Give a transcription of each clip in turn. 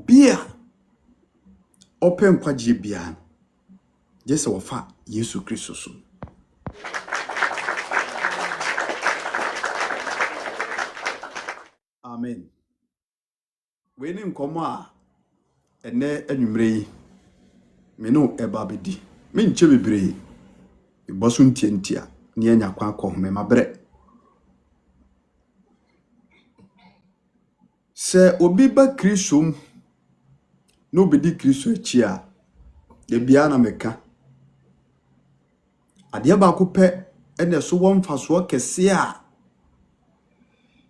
obia open kwaje bia jese wofa Yesu Kristo so. Amen. We ni nkomo a ene anwumre yi me no eba bedi me nche bebre iboso ntiantia ne anya kwa akọ mabre. Se obi ba Kristo no bedi Kristo achi a de bia na meka ade ba ko pe ene so wonfaso kese a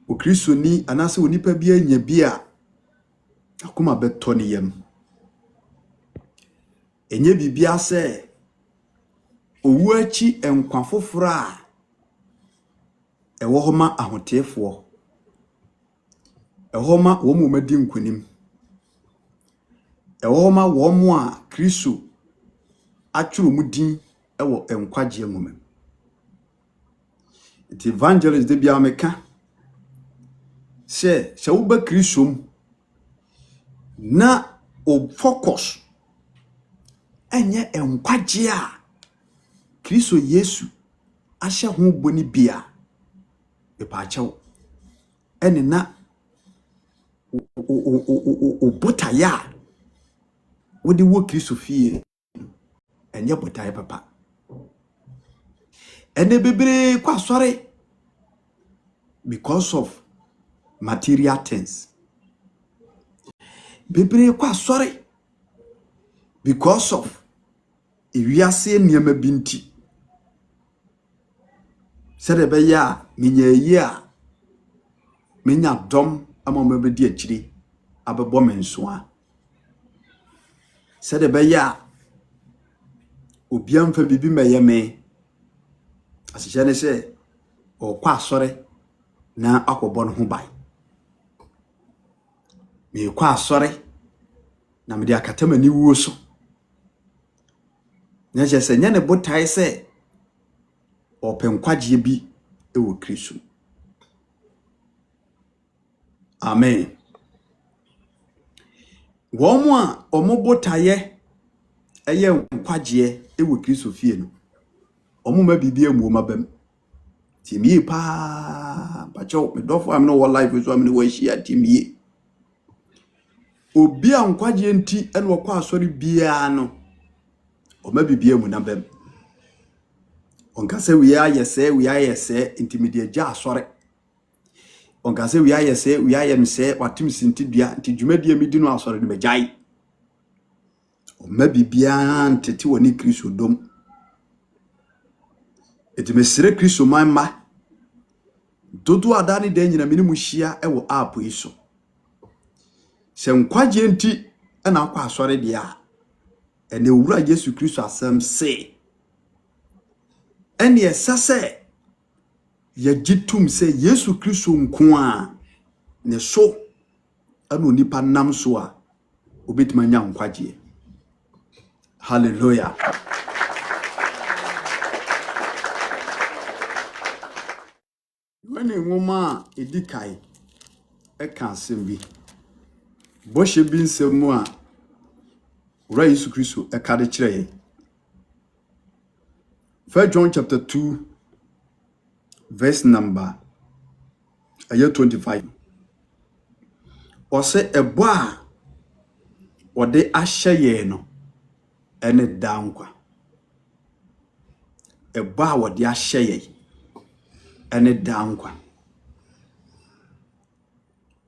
o Kristo ni anase onipa bia anya bia akoma beto ne yam enye bibia se owu achi enkwa foforo a ewo homa ahotefo ehoma wo mu madi nkonim ehoma wo mu a Kristo atwuro mu din ewo enkwaje ngomem. The evangelist de bia meka se wo ba Kristo na o focus enye enkwaje a Kristo Yesu ahye ho boni bia epa achew ene na o botaya wodi wo Kristo fie enye botaya papa ene bebre kwa sori because of material things. Bebre kwa sori because of ewiase niam binti sedebe ya menya yi a menya dom ama mabedi akiri abebo menso a sedebe ya obiam fa bibi meyeme asije ne se o kwa sori na akobo no ho bai me kwa sori na me dia katamani wuo so na je se nya ne botai se open kwaje bi ewo Kristo. Amen. Womo a omobotaye eye nkwaje ewo Kristo fie no omo ma bibia mu mabam timie pa bacho me dofo am no wo life so am no wa hia timie obi a nkwaje nti ene wo kwa asori bia no o ma bibia mu na bam onka se we ayese intimidate ja asori onka se we ayemse watim sintidua nti dwumadie medi no asori no bejai o ma bibia ntete woni Kristo dom etimesire Kristo manma dodo adani de nyina mini muhia ewo app yi so se nkwaje nti na akwa asori dia ene owura Yesu Kristo asem se ene esase ya jitum se Yesu Kristo nko a ne so anu nipa nam so a obetima nya nkwaje. Hallelujah. When a woman edikai e kan sembi bo hye bi nsemu a ura Yesu Kristo e ka de kire ye. 1 John chapter 2 verse number 25. O se ebo a ode ahye ye no ene dankwa. Ebo a ode ahye ye ene dankwa.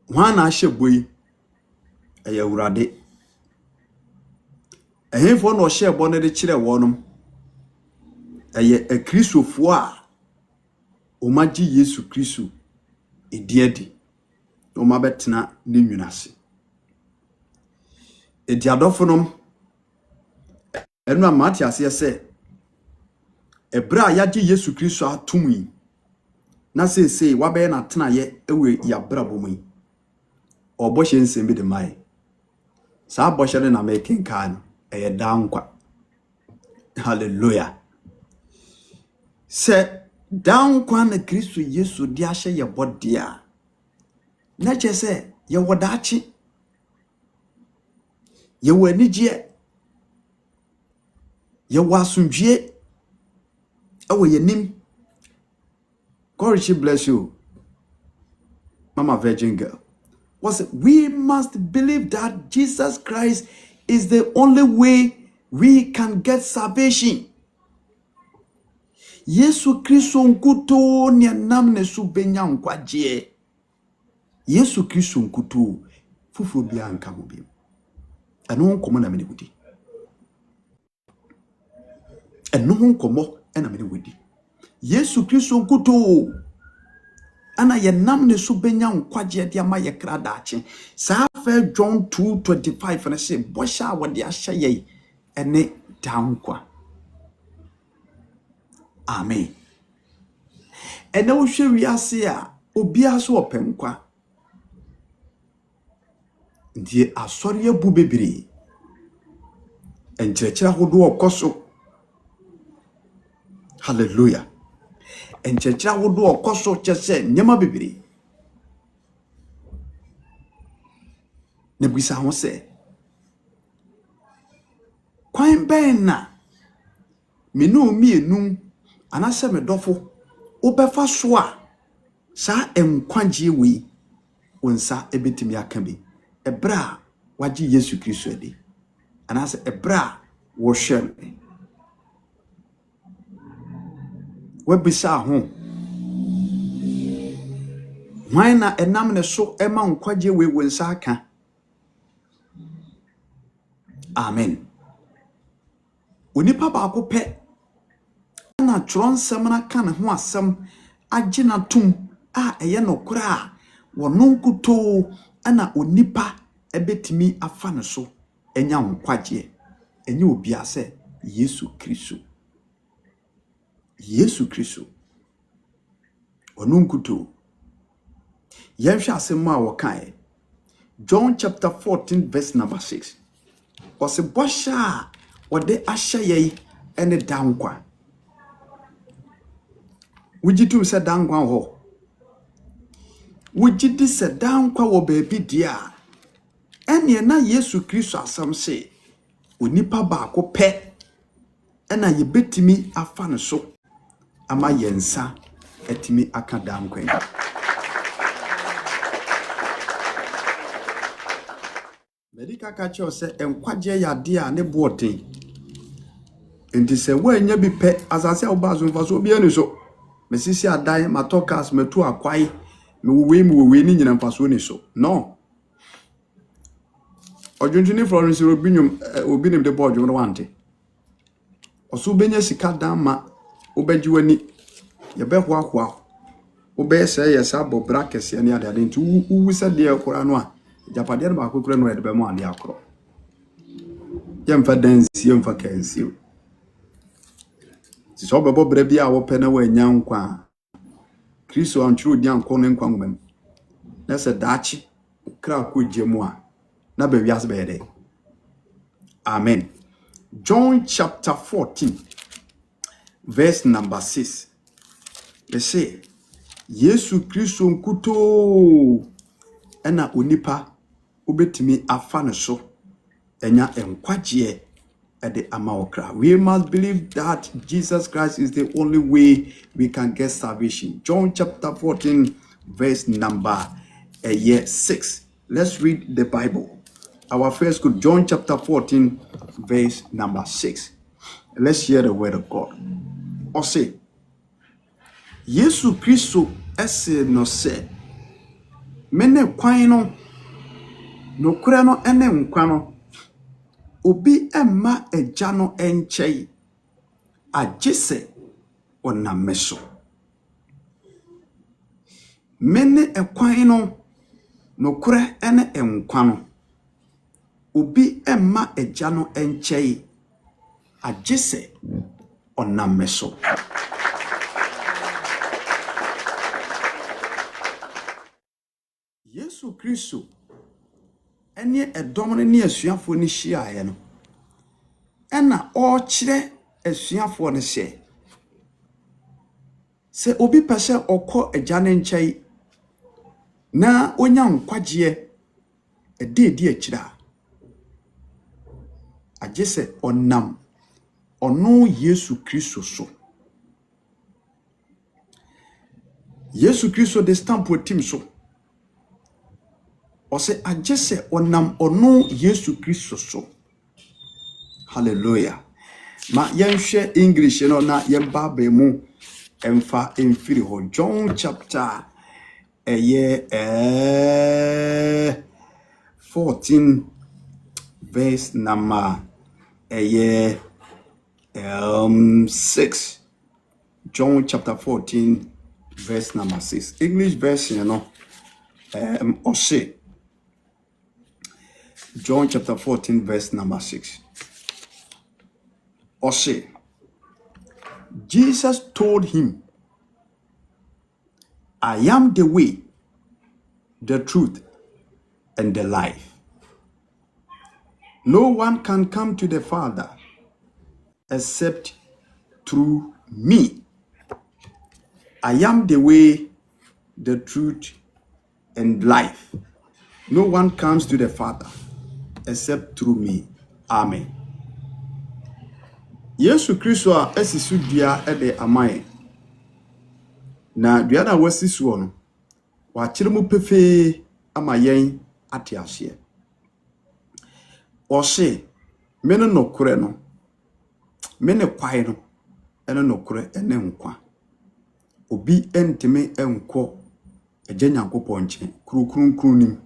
Wana ahye boyi eye urade. Ehefo no hye ebo ne de kire wonom eye Kristofo a omaji Yesu Kristo ediadi oma betena ne nwunase ediadofonom enu amati ase se ebra yaji Yesu Kristo atumi na se wabe na tena ye ewe ya brabomu oboshe nsembi de mai sa aboshe na making kan eye dankwa. Hallelujah. Se dankwa na Kristo Yesu di ahye ye bodia na che se ye wodachi ye wanigye ye wasundwie awo yenim. God bless you, Mama Virgin Girl. We must believe that Jesus Christ is the only way we can get salvation. Yesu Kristo nkuto ni nam ne so benya nkwaje. Yesu Kristo nkuto fufu bia nka ho bia. Eno nkomo na me ne wudi. Eno nkomo na me ne wudi. Yesu Kristo nkuto ana ye nam ne so benya nkwaje de ama ye kra daache. Sa fa John 2:25 na say bosha wode ahye ye ene dankwa. Amen. Ene wo hwe wiase a obia so openkwa. Ndie asori abu bebiri. Enkyerɛkyerɛ hodo okoso. Hallelujah. Enkyerɛkyerɛ hodo okoso kyese nyema bebiri. Ne bisa ho se kwan ben na menu mienu anase medofo obefa so a sa enkwagye wi onsa ebetimi aka bi ebra wagye Yesu Kristo ade anase ebra wo hwem webisa ho hwan na enam ne so ema nkwagye wi wonsa aka. Amen. Onipa ba ko pe na tronse na kan ho asem agina tum a eye nokora a wono nkuto ana onipa ebetimi afa ne so enya nkwagye enye obi ase Yesu Kristo. Yesu Kristo wono nkuto yenhwe asem a wokae John chapter 14 verse number 6 ose bosha wode ahye ye ene dankwa. Wujitum se dankwa ho. Wujidi se dankwa wo beebi dia. Ene na Yesu Kristo asam se onipa ba ko pe ena ye betimi afa ne so ama yensa etimi aka dankwa. Medika ka che se enkwagye yade a ne boten. Enti se wanya bi pe asase a obazo mfaso obi anu so. Mesisi adan matokas metu akwai me we ni nyina mfaso ni so. No. Ojunjuni Florence obi nim de board no wante. Oso benya sika dan ma obaji wani ye be hoahoa. Obe se ye sa bo brackets ne ade ade nti wu se de akora no a japade no ba kokora no e de be mo ade akoro. Ye mfa dansi ye mfa kansi. So bebo bra bia wo pe na wa nya nkwa Kristo antru di anko ne nkwa ngwam na se daachi kra ko jemu a na ba wiase be yede. Amen. John chapter 14 verse number 6 they say Yesu Kristo nkuto ena onipa obetimi afa ne so enya enkwagye at the Amaokra. We must believe that Jesus Christ is the only way we can get salvation. John chapter 14 verse number 6. Let's read the Bible. Our first school, John chapter 14 verse number 6. Let's hear the word of God. Or say, Yesu Kristo ese no se mene kwan no kura no ene nkwa no obi emma eja no enchei agese onameso mene ekwan no kura ene enkwa no obi emma eja no enchei agese onameso. Yesu Kristo ene edomne ne asuafo ni hia no ena o kire asuafo ne hye se obi pese okọ agya ne nkyai na onya nkwagye ededi akira agye sɛ ɔnam ɔno Yesu Kristo so. Yesu Kristo de stamp wetim so. Ɔsɛ agye sɛ ɔnam ɔno Yesu Kristo so. Hallelujah. Ma yɛnhwɛ English no na yɛmba ba mu ɛmfa ɛmfiri hɔ. John chapter 14 verse number 6. John chapter 14 verse number 6. English version no ɔse John chapter 14 verse number 6. Ɔse, Jesus told him, I am the way, the truth, and the life. No one can come to the Father except through me. I am the way, the truth, and life. No one comes to the Father except through me. Amen. Yesu Kristo a asisu dua de amaye. Na dua na wasisu no, wa kyere mu pefe ama yen ate ahye. Ɔse, me no nokore no, me ne kwae no, ene nokore ene nkwa. Obi entime enko agye Nyankopɔn nkyɛn, kurukuru nim.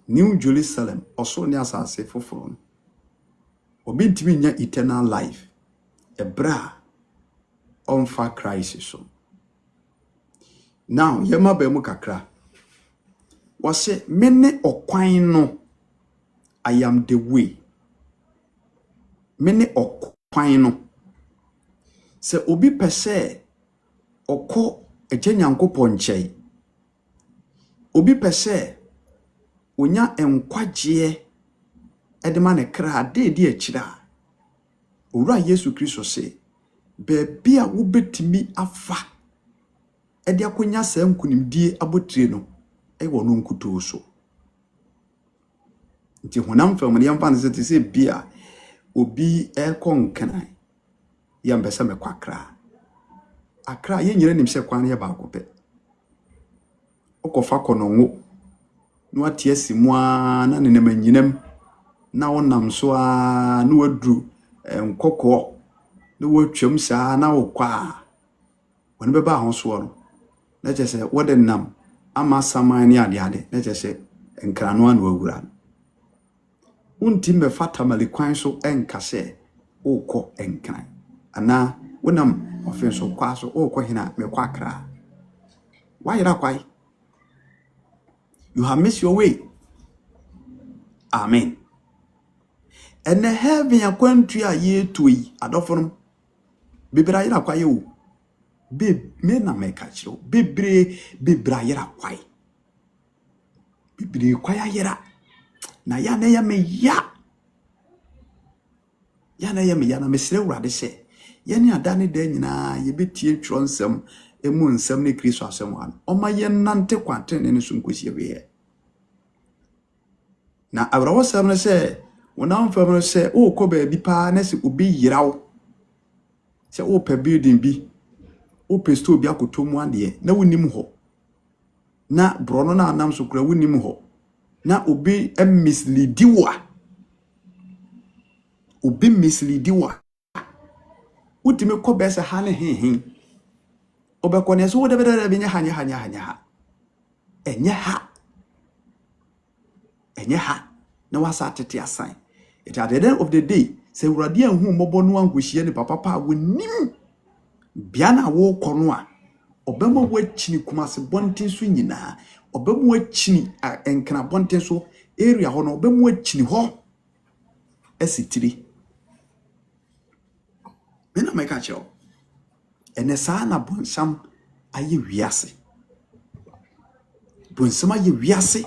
New Jerusalem, ɔso ne asase foforo no. Obi ntimi nya eternal life. Ebra onfa Christ so. Now, yema ba mu kakra. Wase mene okwan no, I am the way. Mene okwan no. Se obi pese okọ agye Nyankopɔn nkyɛn. Obi pese onya enkwagye edema ne kra de akira. Owura Yesu Kristo se beebi a wobetimi afa ede akonya sa nkunimdie abotire no ewo no nkuto so. Nti honam fam ne yamfa ne se bia obi ekonkran yambesa mekwakra. Akra ye nyire nim se kwan ye ba akopɛ. Okofa kononwo no atie simua na ne nemanyinam na wonam so a no wadru nkokɔ no watwam saa na wokwa woni beba ho so no na kyese wode nam ama saman ne ade na kyese nkrano anu awura unti me fata malikwan so enkase okɔ enkran ana wonam ofin so kwa so okɔ hina me kwakra why ra kwai you have missed your way. Amen. And the heaven a country a year to ye, adophonum. Bibra quay you. Bib mena me catch you. Bibre yera quay. Bibri quaya yera. Na yana ya me ya. Yana ya me yana me slew rade se. Yani adani denina ye betie tronsem emu nsem ne Kristo asem wan. Oma ye nante kwaten ne sunkosi ye. Na awrawo sam ne se wonam fam no se o ko ba bi pa na se obi yiraw. Se o pe building bi. O pe store bi akotomu ande na wonim ho. Na brono na anam so kura wonim ho. Na obi misleadiwa. Obi misleadiwa. Utime ko be se ha ne hin. Obekọ ne so wo de be nya ha. Enye ha. Na wasa tete asan. It at the end of the day, se urade anhu mobo no ankohie ne papa pa wonim. Bia na wo kono a obemo wachini kumase bonten so nyina. Obemo wachini enkana bonten so area ho no obemo wachini ho esitiri. Me na meka cho. Ene saa na bonsam aye wiase. Bonsam aye wiase.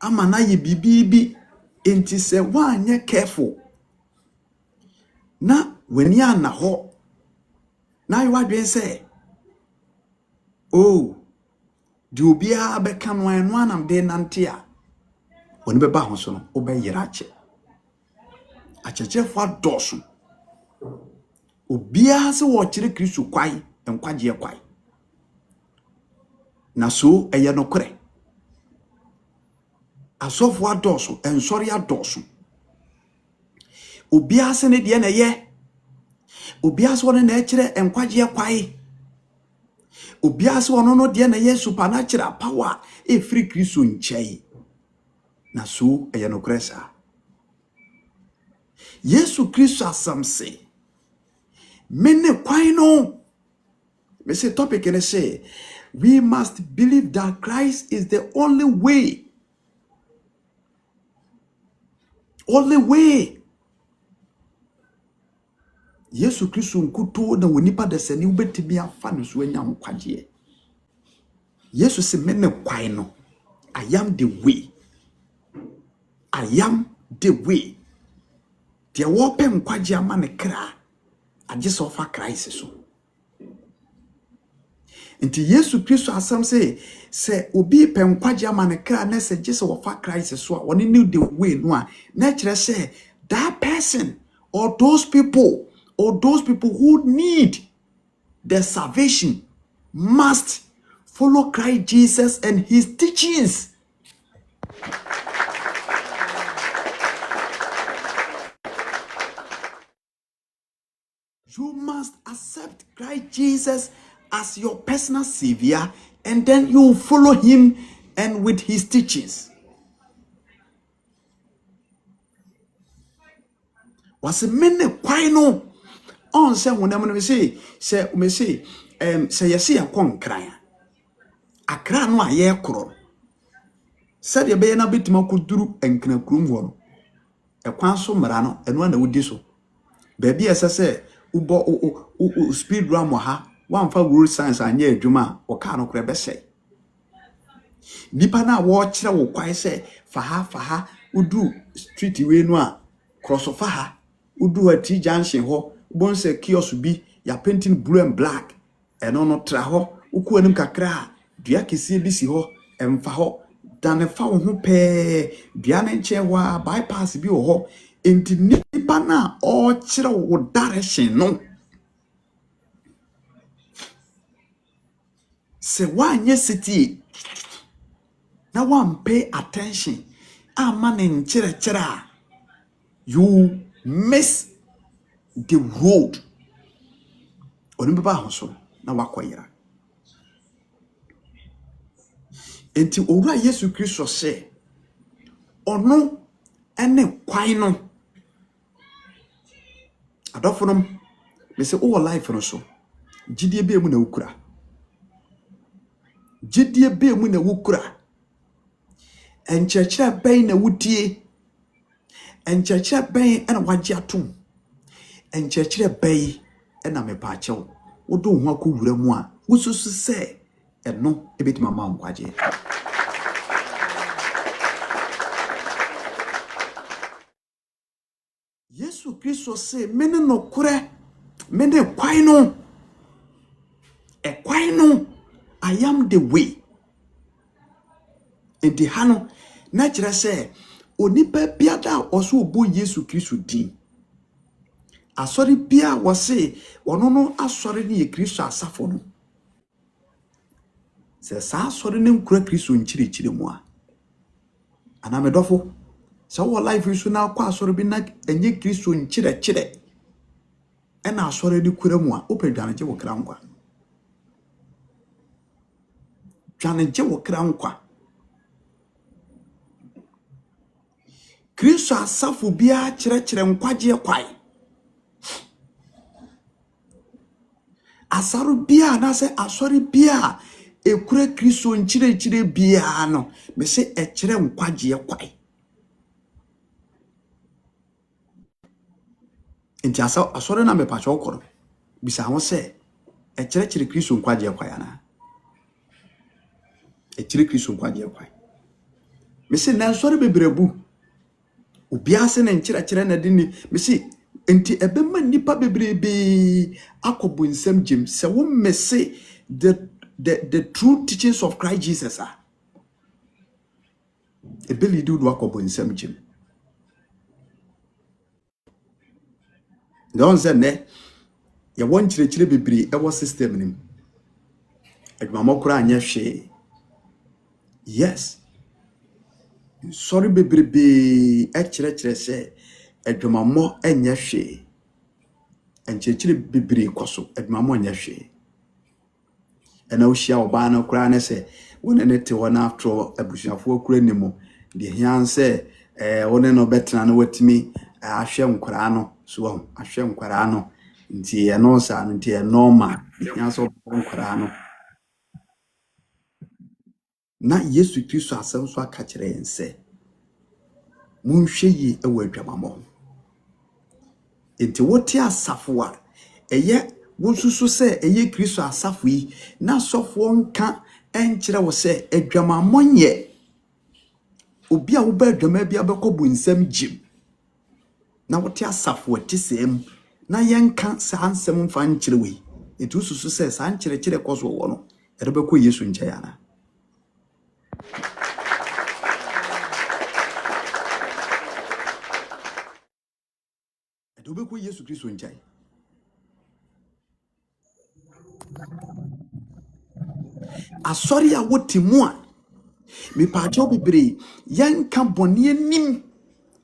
Ama na ye bibibi enti se wanye careful. Na weni ana ho. Na you wadwen say, oh, di obi a beka no anam de nante a. Oni beba ho so no obe yerache achechefo adoso obia se wo kire Kristo kwai enkwaje kwai na so eye no kore asofo adoso ensori adoso obia se ne de na ye obia se wona na kire enkwaje kwai obia se wono no de na ye supernatural power e free Kristo nchai na so eye no kore sa Yesu Kristo asamse mene kwai no me say topic and say we must believe that Christ is the only way. Only way. Yesu Kristo nkuto na wonipa de sene ubetimi afa no so anya nkwaje. Yesu se mene kwai no. I am the way. I am the way. The open nkwaje ama ne kra. Aje so fa Christ so. Nti Yesu Kristo asam se obi pe nkwaje ama ne kra na se je se wo fa Christ so a woni new the way no a na kire say that person or those people who need the salvation must follow Christ Jesus and his teachings. You must accept Christ Jesus as your personal savior, and then you follow him and with his teachings. Was a minute kwai no on say when me say yesi akon kran akra no aye kro said ye be na betima kuduru enkna kurum ho no ekwan so mra no eno na wudi so baby ese ubo speed ram ha one fa road science anya adwuma o ka no kre be sei nipa na wo kire wo kwai say faha udu street we no a cross of ha udu ati junction ho bon se kiosk bi ya painting blue and black eno no tra ho uku anim kakra dua kesi bi si ho emfa ho dan fa wo ho pe dua ne nche wa bypass bi ho enti nipa na o kire wo direction no se wanye city na one pay attention amane nchire you miss the road oni baba hoso na wakoyera enti owura Yesu Kristo se ono ene kwai no adofonom me se o life no so gidie be mu na wukura gidie be mu na wukura enchechira ben na wutie enchechira ben ena waje atom enchechire bay ena me pa chew wodo ho akowura mu a wosusu se eno ebetima ma nkwaje Yesu Kristo se mene no kure mene kwai no I am the way enti hano na kire se onipa biada oso obo Yesu Kristo din asori bia wose wono no asori ne Kristo asafo no se sa asori ne nkura Kristo nchirichiri mu a ana medofo se wo life isu na akwa asori bi na enye Kristo nchirechire ena asori ne kura mu a opedwane wo kra nkwa dwane wo kra nkwa Kristo asafo bia chirechire nkwaje kwai asaru bia na se asori bia ekure Kristo nchire bia no me se echire nkwaje kwai enti asori na me pa cho okoro bisa ho se echire Kristo nkwaje kwai ana echire Kristo nkwaje kwai me se na asori bebrebu obia se na nchire na dini me se enti ebema nipa bebrebe akobo nsem jim se wo mese the true teachings of Christ Jesus ebeli di do akobo nsam gym don't say ne ya won chire bebre e wo system nim adwammo kura anya hwe yes sorry bebrebe e chire se adwammo anya hwe enchire bebre koso adwammo anya hwe ena wo hia oba na kura ne se wona ne te wona afro abusuafo kura nimo de hian se wona no betena no watimi ahwe nkura no so ahwe nkura no nti eno sa nti normal hian so nkura no na Yesu Kristo asem so aka kire ense munhwe yi ewa adwamamo nti wote asafo a eye wosusu se eye Kristo asafo yi na sofo nka enkire wo se adwamamo nye obi a wo ba adwama bia bekobu nsam jim na wote asafo atisem na yenka sa nsem mfa nkire we nti wosusu se sa nkire koso wo no erebeko Yesu nkyayana edobeko Yesu Kristo nkyay asori a wotimu a me paacho bebre yanka bone anim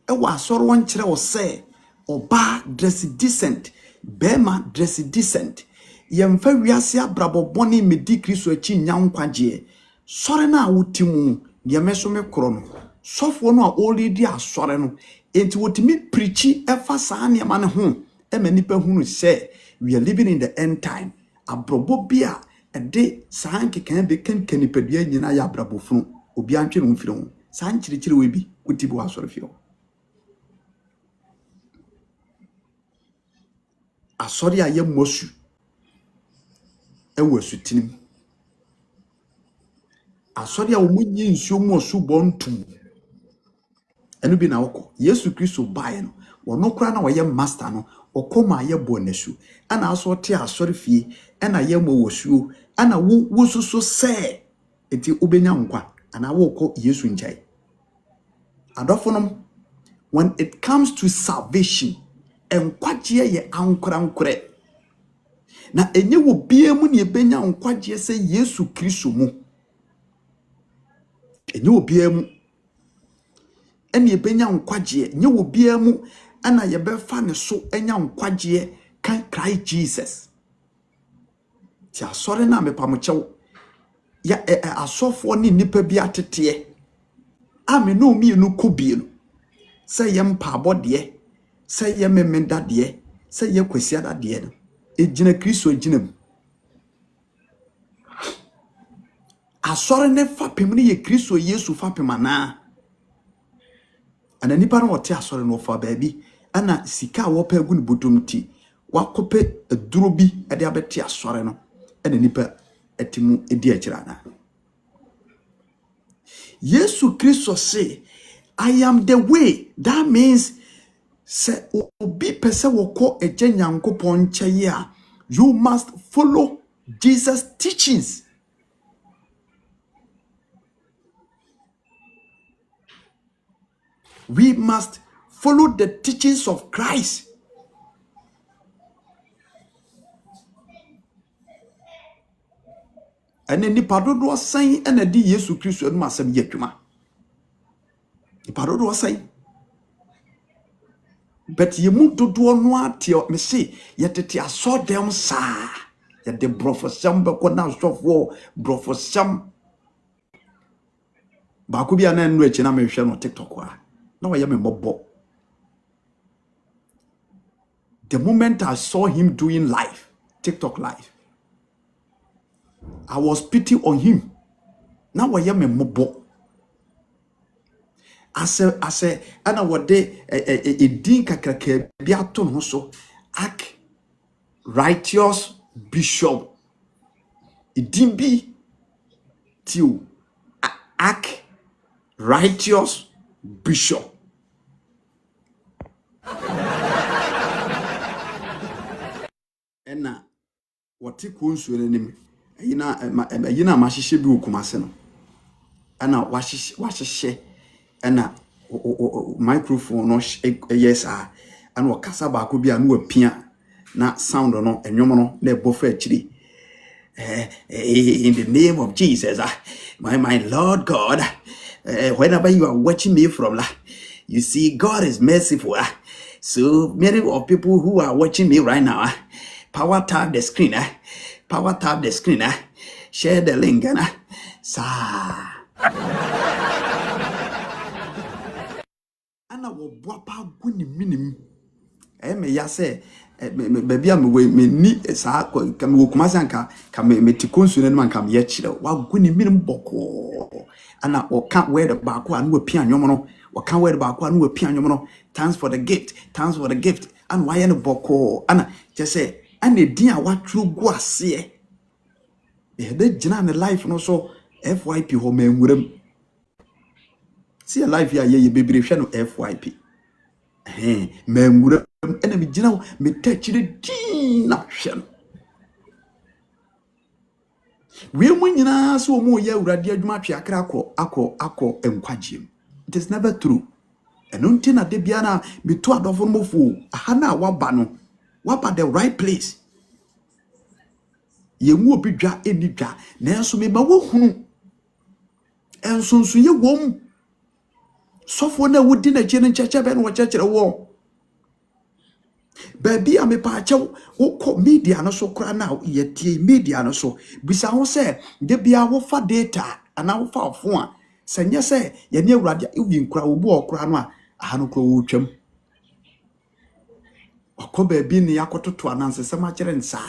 e wa asori won kire wo se oba dress decent bema dress decent yemfa wiase abrabo bone medi Kristo achi nyankwaje sori na wotimu ye meso me kro no sofo no a already asori no enti wotimi preachi efa saa ne ma ne ho e manipa hunu se we are living in the end time abrobo bia ede sanke kan be kan kanipadua nyina ya abrabofunu obi antwe no mfiri ho san kyirikyiri we bi wotibu asori fio asori a ye mosu e wasutinim asori a omunyi nsuo mu osu bontum enu bi na woko Yesu Kristo bae no wono kra na woye master no okoma ye bonesu ana aso te asori fie ana ye mo wosuo ana wo suso se eti obenya nkwa ana wo ko Yesu nkyai adofonom when it comes to salvation enkwaje ye ankora na enye wo bia mu ne ebenya nkwaje se Yesu Kristo mu enye wo bia mu ene ebenya nkwaje nye wo bia mu ana ye befa ne so enya nkwaje kan Christ Jesus ti asore na mepamochew ya asofo ni nipa bi atete ame no mi enu kobie no se ye mpabo de se ye memenda de se ye kwasiada de no ejina Kristo ejinam asore ne fapem ne ye Kristo Yesu fapem ana ana nipa no wote asore no fa baabi ana sika wo pa gu ne bodom ti wakope aduro bi ade abeti asore no ana nipa etimu edi akirana Yesu Kristo say I am the way. That means se obi pese woko eje nyankopon nkyeye a you must follow Jesus teachings. We must follow the teachings of Christ. And then nipa dodo asan na di Yesu Kristo anu asem yetwuma. Nipa dodo asan. But ye mu dodo no ate me say yetete aso dem sa. Ye de brofosam be ko na sofo brofosam. Ba ko bia na enu echi na me hwe no TikTok a. Na wa ye me mobo. The moment I saw him doing live, TikTok live, I was pity on him. Now I am a mobo. I say, and I would a din kakrake biaton also act righteous bishop. It didn't be to act righteous bishop. And now, what he calls your enemy. Yina mahihye bi okumase no ana wahihye ɛna microphone no yes and wakasa baako bi anu apia na sound no enwom no na ebo fa akiri in the name of Jesus my Lord God whenever you are watching me from you see God is merciful so many of people who are watching me right now power tap the screen share the link sa ana wo boa pa gu ni minim me ya se baby am we me ni sa ka me kuma sanka ka me tikonsu ne man ka me ya kire wa gu ni minim boko ana o ka word ba ko anu apia nwom no o ka word ba ko anu apia nwom no thanks for the gift and why no boko ana je say ana din a watru gu ase e de gina ne life no so FYP ho ma nwuram see a life ya ye bebre hwe no FYP memura ena mi gina me tachire din na hwe no we mu nyina so mu ya urade adwuma twa akra akọ enkwagiem. It is never true. Eno nti na de bia na me to adofo no mofo aha na waba the right place ye mu obi dwa eni dwa na enso me ma wo hunu ensonso ye wom sofo na wodi na gye ne ncheche be no wo chechere wo baby ame pa chew wo media no so kra na ye tie media no so bisa ho se de bia wo fa data ana wo fa ofo a senye se ye ne awurade ubi nkra wo bo okra no a aha no kro wo twam okọ baby ne yakototo ananse sema kire nsa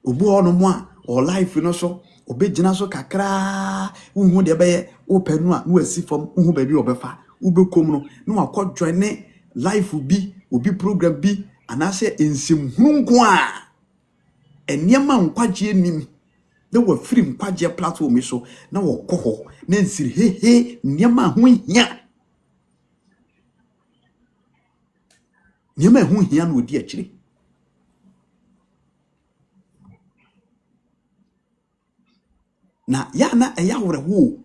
obu ono mo a o life no so obegina so kakra wo de be wo panu a no asifom wo baby obefa wo bekom no no akọ join life bi obi program bi anase ensim hunko a eniema nkwaje nim na wa free nkwaje platform so na wo koho na nsiri hehe niema ho hia niema ho hia na odi akire na ya na eya hore wo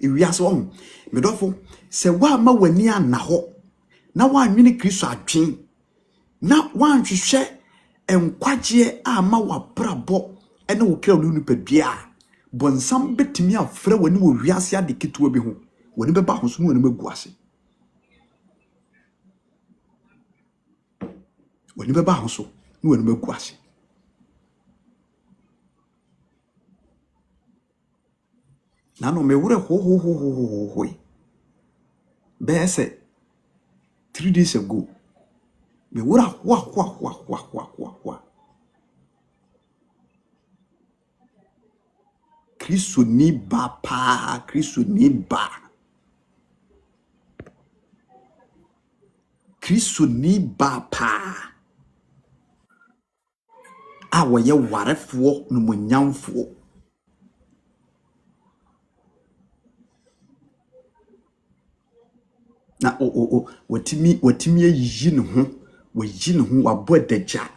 ewiase wo medofo se wa ma wani ana ho na wanwene Kristo adwen na wanhwehwe enkwaje ama wabrabo ene wo kra no nipadua bonsam betimi afra wani wo wiase ade ketewa bi ho wani beba ho so wani magu ase wani beba ho so wani magu ase na no me wure ho bese 3 days ago me wura wa Kristo ni ba pa Kristo ni ba pa a woye warefo no monyamfo na watimi yi ne ho wayi ne ho wabɔ adagya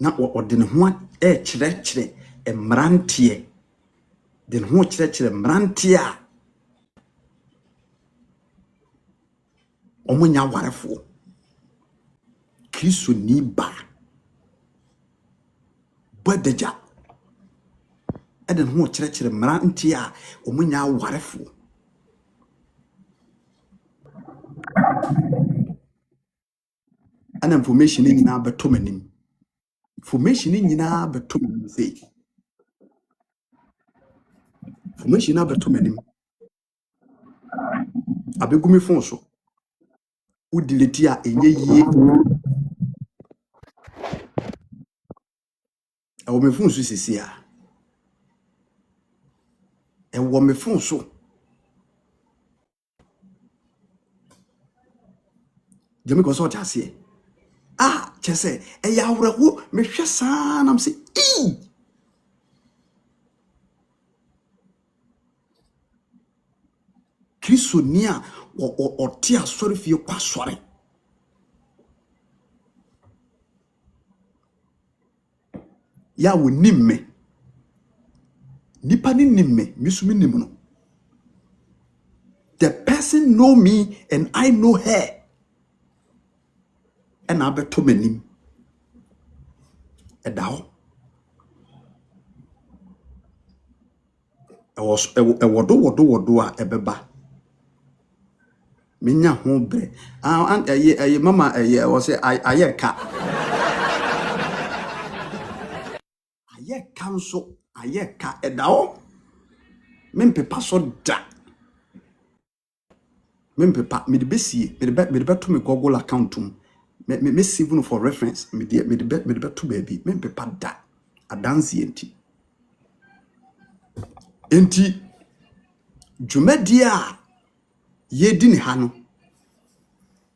na ɔde ne ho kyerɛkyerɛ mmranteɛ de ne ho kyerɛkyerɛ mmranteɛ a ɔmonya warefo Kristo ni ba bɔ adagya ede ne ho kyerɛkyerɛ mmranteɛ a ɔmonya warefo ana information ni nyina beto manim information ni nyina beto manim sei information na beto manim abegumi phone so udileti a enye yie ewo me phone so sisi a ewo me phone so jemi ko so tiase chese eya awreho me hwe saa nam se Kristo ni a o ti asori fie kwa sori ya woni me nipa ni nim me misumi nim no. The person know me and I know her. And I beto menim. Edao. Wodo a ebeba. Minya ho bre. Mama was say ayeka. Ayeka nso ayeka edao. Mempepa so da. Mempepa me de besie me de beto me Google account me save no for reference me de beto baby mempepa da adanse enti dwumadi a yedi ne ha no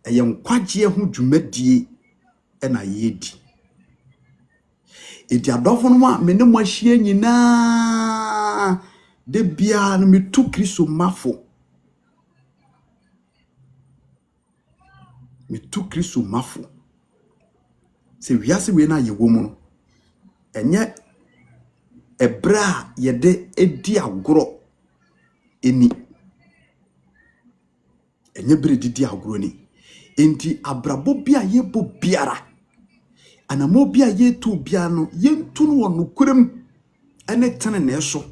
eye nkwagye ho dwumadi e na yedi edi adofo no a me ne mo ahia nyina de bia no metu Kristo mafo metu Kristo mafo se wiase we na yewo mu no enye ebra yede edi agoro eni enye bre didi agoro ni enti abrabo bia yebo biara anamo bia yetu bia no yentu no wonukurem ene tene na eso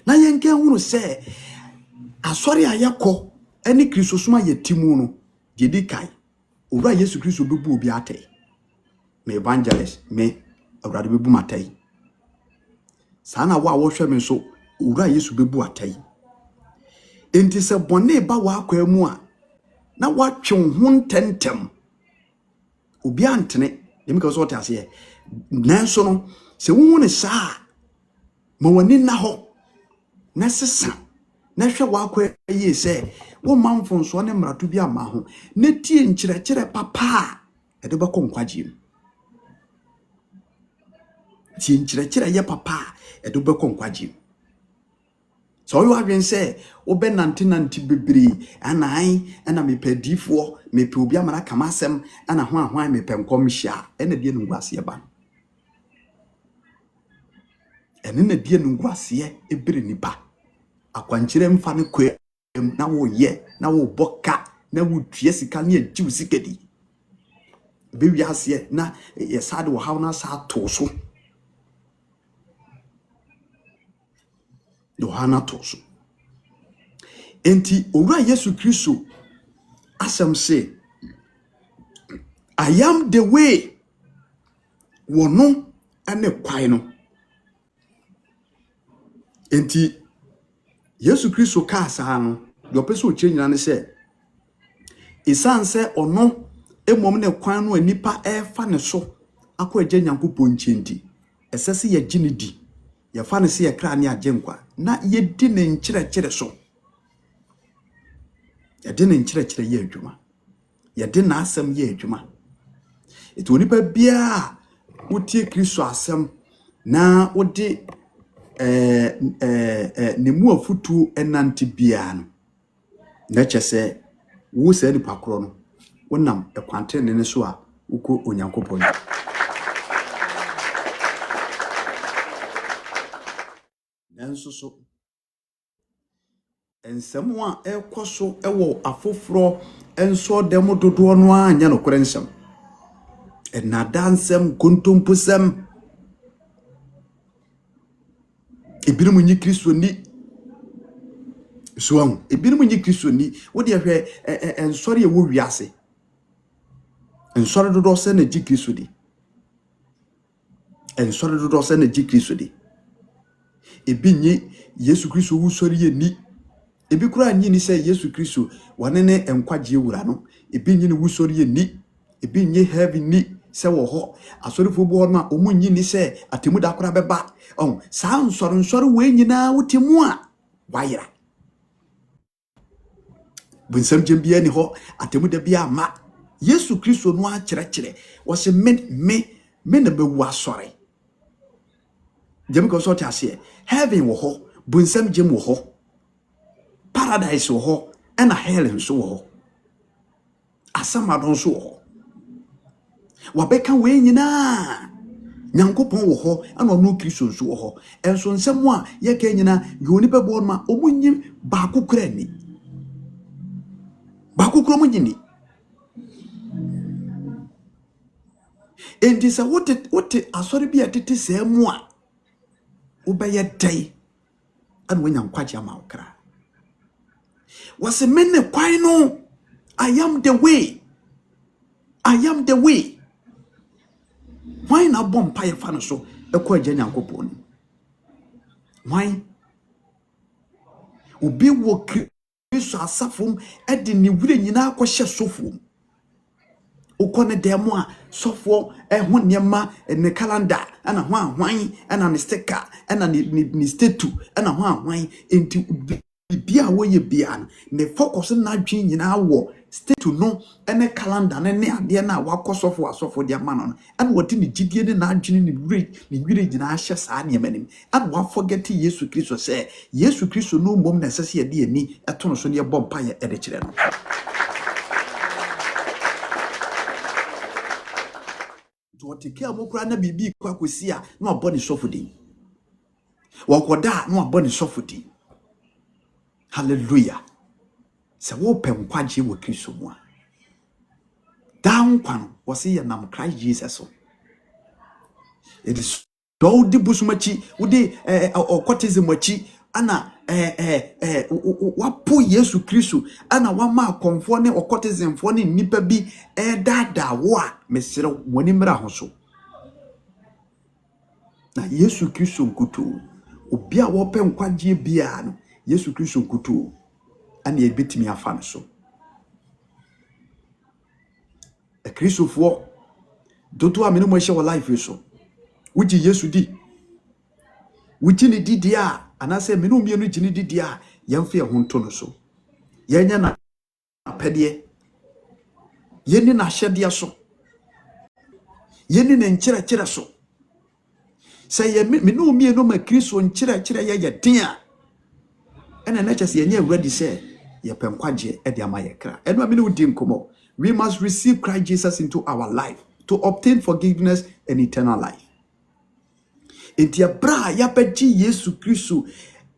na yenke hunu se asori ayekọ ene Kristo suma yetimu no gedi kai owura Yesu Kristo bebu obi atay me evangelist me awurade bebu matai sana wa hwe me so owura Yesu bebu atay enti se bone ba wa akwa mu a na watwe ho ntentem obi antene yemika so ota ase nanso no se wo ne saa ma wani na ho na sesa na hwe wa akwa yi se wo manfo nso ne mrato bi ama ho na tie nkyerɛkyerɛ papa e de bako nkwagye tie nkyerɛkyerɛ ye papa e de bako nkwagye so yo adwen se wo be nante bebre anan na mepadifo mepe obi amara kamasem ana ho ahwan mepe nkom hia na die ngwase ba ene na die ngwase ebere nipa akwankyerɛ mfa ne kwe na wo ye na wo boka na wo tue sika ne agiw sikadi be wiase na ye sade wo haw na sa to so Yohana to so enti owura Yesu Kristo asem say I am the way wono ane kwai no enti Yesu Kristo ka sa no do peso chenyina ne se isanse ono emom ne kwan no anipa efa ne so akọ agye Nyankopɔn nkyenti esese ye gine di ye fa ne se ye kra ne agye nkwa na ye di ne nkyerɛkyerɛ so ye di ne nkyerɛkyerɛ ye adwuma ye di na asem ye adwuma eto onipa bia wotie Kristo asem na wodi ne mu afutu enante bia no na kyese wo se ni pakro no wonam ekwante ne so a uko Onyankopɔn nanso so ensem a ekoso ewo afoforo enso demo dodo no anya no kore nsem na dansem kontomposem ebirum nyi Kristo ni so ebirum nyi Kristo ni wo de hwe ensori e wo wiase ensori dodo se na ji Kristo di ensori dodo se na ji Kristo di ebi nyi Yesu Kristo wu sori ye ni ebi kura nyi ni se Yesu Kristo wane ne enkwagye wura no ebi nyi ni wu sori ye ni ebi nyi heaven ni se wo ho asorifo bo ma omu nyi ni se atemu da kura beba saa nsori we nyina wotemu a wayira bunsam jembia ni ho atemu da bia ma Yesu Kristo no a kyerɛkyerɛ wo se me na bewu asori jemiko so tiase heaven wo ho bunsam jem wo ho paradise wo ho na hell nso wo ho asama don so wo ho wabeka we nyina Nyankopon wo ho ana ono Kristo nso wo ho. Enso nsem a ye ka nyina yoni pe bo ma omunyi ba kokura ni. Ba kokura mo nyini. Enti sa wote asori bi atete se mu a wo be ye dai ana wo nyankwaje ama okra. Was a mene kwan no. I am the way. I am the way. Why na bom pa ye fa no so e ko agya Nyankopon? Why? Obi wo Kristo asafom e de ni wure nyina akɔhye sofom. Ukone demo a sofo ho niema ne calendar ana ho ahwan ana ne sticker ana ni statue ana ho ahwan enti bia wo ye bia ne focus na dwen nyina wo statue no ene calendar ne ade na wakɔ sofo dia ma no ana wote ne gidie ne na dwen ne wire nyina ahye saa ne manim ana wa forget Yesu Kristo say Yesu Kristo no mom na sese ye de ani eto no so ne bɔ mpa ye de kire no. What care mokra na bibi kwa kosia na abone sofudi wakoda na abone sofudi. Hallelujah. Se wo pem kwaje wo Kristo mu a down kwan wo se ye nam Christ Jesus. It is do di busumachi wo di okotism achi ana wapo Yesu Kristo ana wama akonfo ne okotismfo ne nipa bi dada wo a mesere woni mra ho so na Yesu Kristo nkuto obi a wo pe nkwaje bia no Yesu Kristo nkuto ana ebetimi afa no so e Kristo fo doto a menemo hye wo life so wuji Yesu di wuji ni di dia anase menu mienu gini di dia yemfe ho nto no so yenya na apede yeni na hyede so yeni na nkyerɛkyerɛ so sɛ ye menu mienu ma Kristo nkyerɛkyerɛ ye den a ena na kyese yenye ready sɛ ye penkwaje e de ama ye kra eno amene udi nkomo. We must receive Christ Jesus into our life to obtain forgiveness and eternal life. Enti bra ya beji Yesu Kristo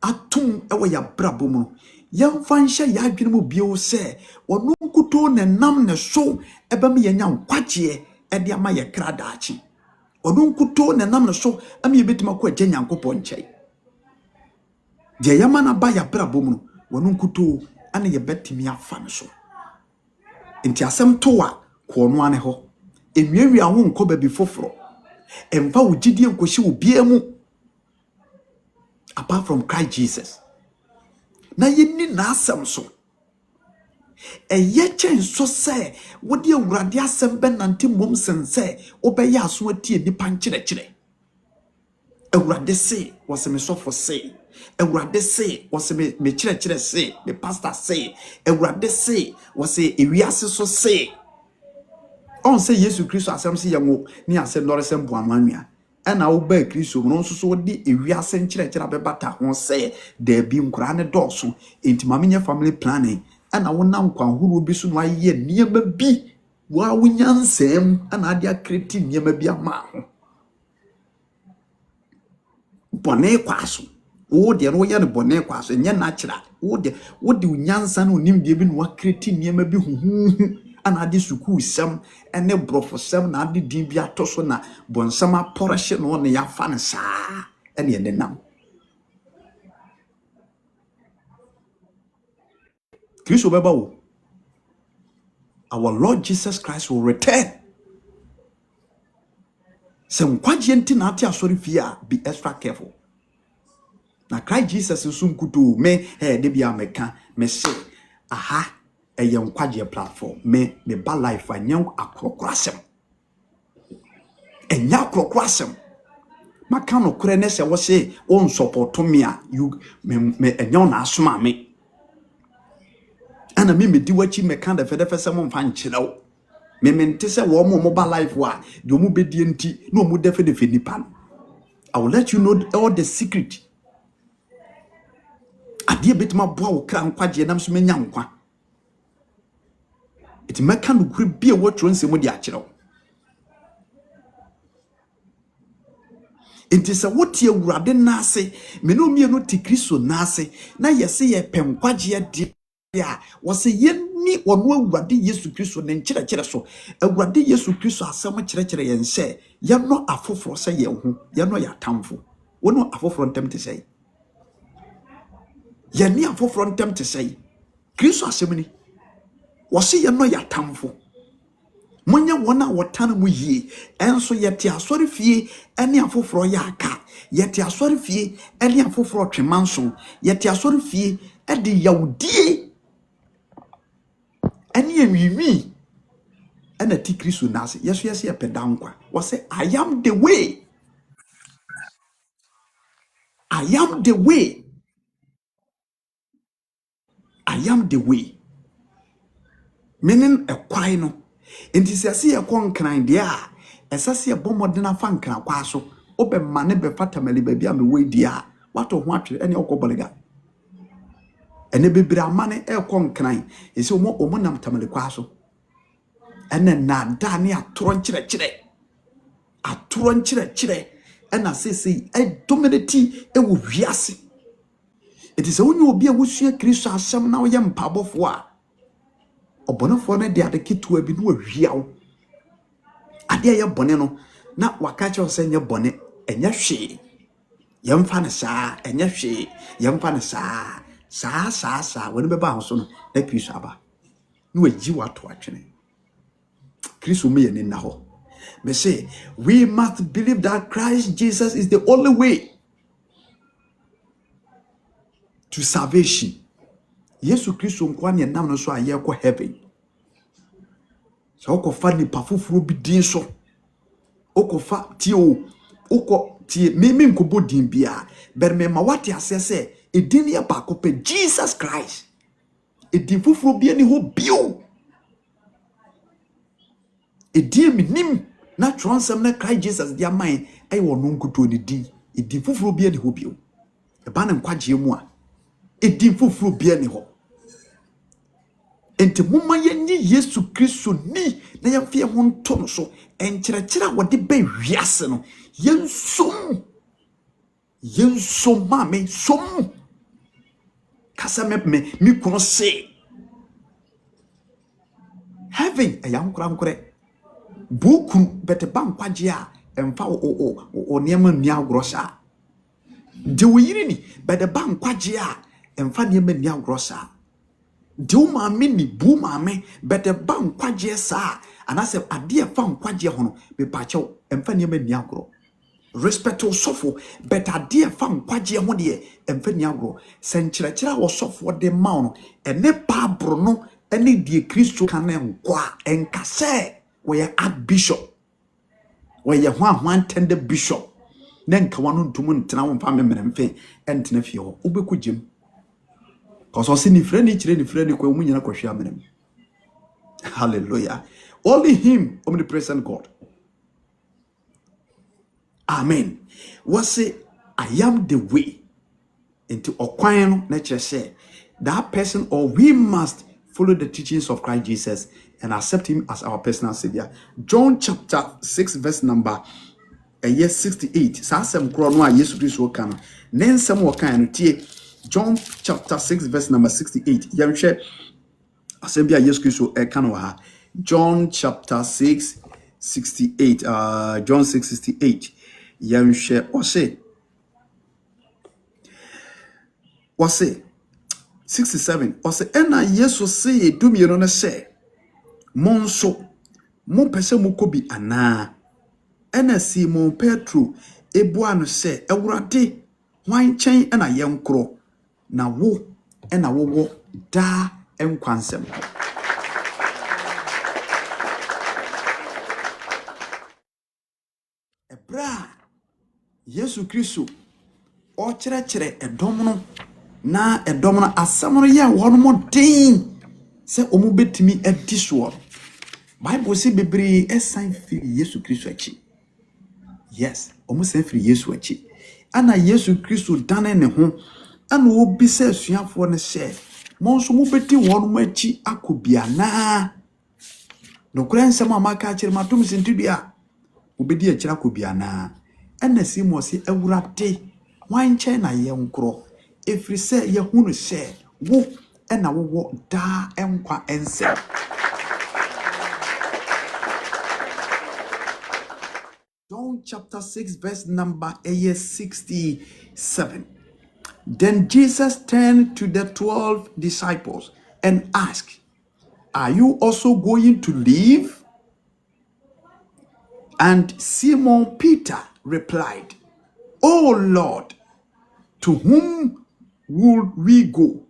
atum ewe ya bra bomu yemfa nhye ya adwene mu bio se ono nkuto ne nam ne so eba me yenya nkwaje e de ama ye kra daachi ono nkuto ne nam ne so am ye betima ko agya Nyankopon nkyai de yama na ba ya bra bomu ono nkuto ane ye betimi afa ne so. Enti asem to a ko no ane ho enwiawi aho nko ba bi foforo emfa wo gidie nkohye wo bia mu apart from Christ Jesus. Na yeni na asem so eye chen so say wo de awurade asem be nante mom sense obeya aso atie nipa nkyerɛkyerɛ. Awurade se wose me sofo se awurade se wose me kyerɛkyerɛ se me pastor se awurade se wose ewiase so se on say Yesu Kristo asem se yango ni asem lore sem bo anwanua ena wo ba Kristo no nso so de ewiase nkyerɛkyerɛ abebata ho se da bi nkura ne dɔso enti mamenye family planning ena wo nam kwanhuru bi so no aye niema bi wa wunyansem ena ade akreti niema bi ama ho bone kwaso wo de no ye ne bone kwaso nye natural wo de unyansa no nimdie bi no akreti niema bi huhu ana ade suku sem ene brofo sem na ade din bi atoso na bonsam aporehye no ne yafa ne saa ene ye nenam. Kristo beba wo our Lord Jesus Christ will return. Sem kwaje enti na ate asori fie a be extra careful. Na Christ Jesus nso nkuto me de bia meka me se aha eye nkwaje platform me ba life anyam akrokrasem enya akrokrasem maka no kure ne se wo se on support me a you me enya na asoma me ana me di wachi meka da fede fese mo mfa nkyerɛw me mente se wo mo ba life wa de mo bedie nti no mo defe nipa no. I will let you know all the secret adie betima boa wo kra nkwaje nam so menya nkwa. It meka no kure bia wo tro nsem de akyerew Enti se wote awurade nase me no mienu ti Kristo nase na yese ye pemkwagye de a wose yenni wono awurade Yesu Kristo ne nkyerɛkyerɛ so awurade Yesu Kristo asɛm kyerɛkyerɛ yen sɛ ye no afoforo sɛ ye ho ye no ya tamfo wono afoforo ntem te sɛ ye ni afoforo ntem te sɛ Kristo asɛm ni wose ye no ya tamfo Monya wona wotana mu yie enso yete asori fie ene afoforo ya aka yete asori fie ene afoforo twemanso yete asori fie ede yawdie ene enwiwi ene ti Kristo nase yeso yesi ye pedankwa wo say I am the way, I am the way, I am the way, meaning a kwai no enti sese ye konkran de a esase ye bomodena fa nkran kwa so obe mane be fatamali ba bia me we di a wato ho atwe ene okobolega ene bebira amane e konkran ese omo nam tamali kwa so ene na da ne atoro nkyerɛkyerɛ ena sese e dominati e wo wiase eti se wonye obi a wosua Kristo asɛm na wo ye mpabofo a obonofo ne de ade ketua bi no wahiawo ade ye bone no na wakache o se nye bone enye hwe yemfa ne saa enye hwe yemfa ne saa woni beba ho so no na Kristo aba no waji wato atwene Kristo me ye ne na ho me say we must believe that Christ Jesus is the only way to salvation. Yesu Kristo nkwa ne nam no so aye ko heaven. So okofa ni pafufuro bi din so. Okofa tio oko tie me nkobo din bia. Ber me ma wate asese edin ye ba ko pe Jesus Christ. Edin fufuro bi ani ho bio. Edin mi nim na transem na Christ Jesus dia man ay wo no nkuto ni din. Edin fufuro bi ani ho bio. E ba na nkwaje mu a edin fufuro bi ani ho. Enti mumma yenyi Yesu Kristo ni na yamfie ho nto no so enkyerɛkyerɛ wode ba wiase no yensom mame som kasa me kono se heaven ayam nkore buku bete bankwaje a emfa o niema ni agorosa de woyiri ni bete bankwaje a emfa niema ni agorosa de maame ni bu maame bete bankwaje sa anase ade fa nkwaje ho no be pachew emfa niema ni agoro respect osofo bete ade fa nkwaje ho de emfa ni agoro senkyerɛkyerɛ osofo de ma no ene pabro no ene die Kristo kan nkwa enkase we archbishop we ye ho tender bishop na nka wano ntumu ntena wo mfa memremfe entena fie ho obeku gem cause osi ni frɛ ni kyerɛ ni frɛ ni kwa mu nyina kwahwe amenem. Hallelujah. Only him, omnipresent God. Amen. What say I am the way into okwan no na kyerɛ sɛ that person or we must follow the teachings of Christ Jesus and accept him as our personal savior. John chapter 6 verse number 68. Sasem kro no a Yesu Kristo kan. Nensem wo kan no tie. John chapter 6 verse number 68. Yamhwe asem bia Yesu Kristo kan wa ha. John chapter 6 68. John 6:68. Yamhwe o se 67 or say ena Yesu say dumiero no say monso mo pese mo kobi ana ena Simon Petro ebua no say ewurade hwan chen ena yenkro na wo ena wo da enkwansem. Ebra Yesu Kristo o kyerɛkyerɛ edom no na edom na asɛm no yɛ wɔn mo den sɛ ɔmo betimi adi so. Bible say bebre esan firi Yesu Kristo akyi. Yes, ɔmo san firi Yesu akyi. Ana Yesu Kristo dane ne ho ana obi sɛ suafo ne sɛ mo nso mo beti wɔn mo akyi akobia na no kura nsɛm a maka kyerɛ matom sentidua obedi akyira akobia na ɛna Simon se Awurade wan nkyɛn na yɛnkoro ɛfiri sɛ yɛhunu sɛ wo ɛna wowɔ daa ɛnkwa ɛnsɛm. John chapter 6 verse number 67. Then Jesus turned to the 12 disciples and asked, are you also going to leave? And Simon Peter replied, O Lord, to whom will we go?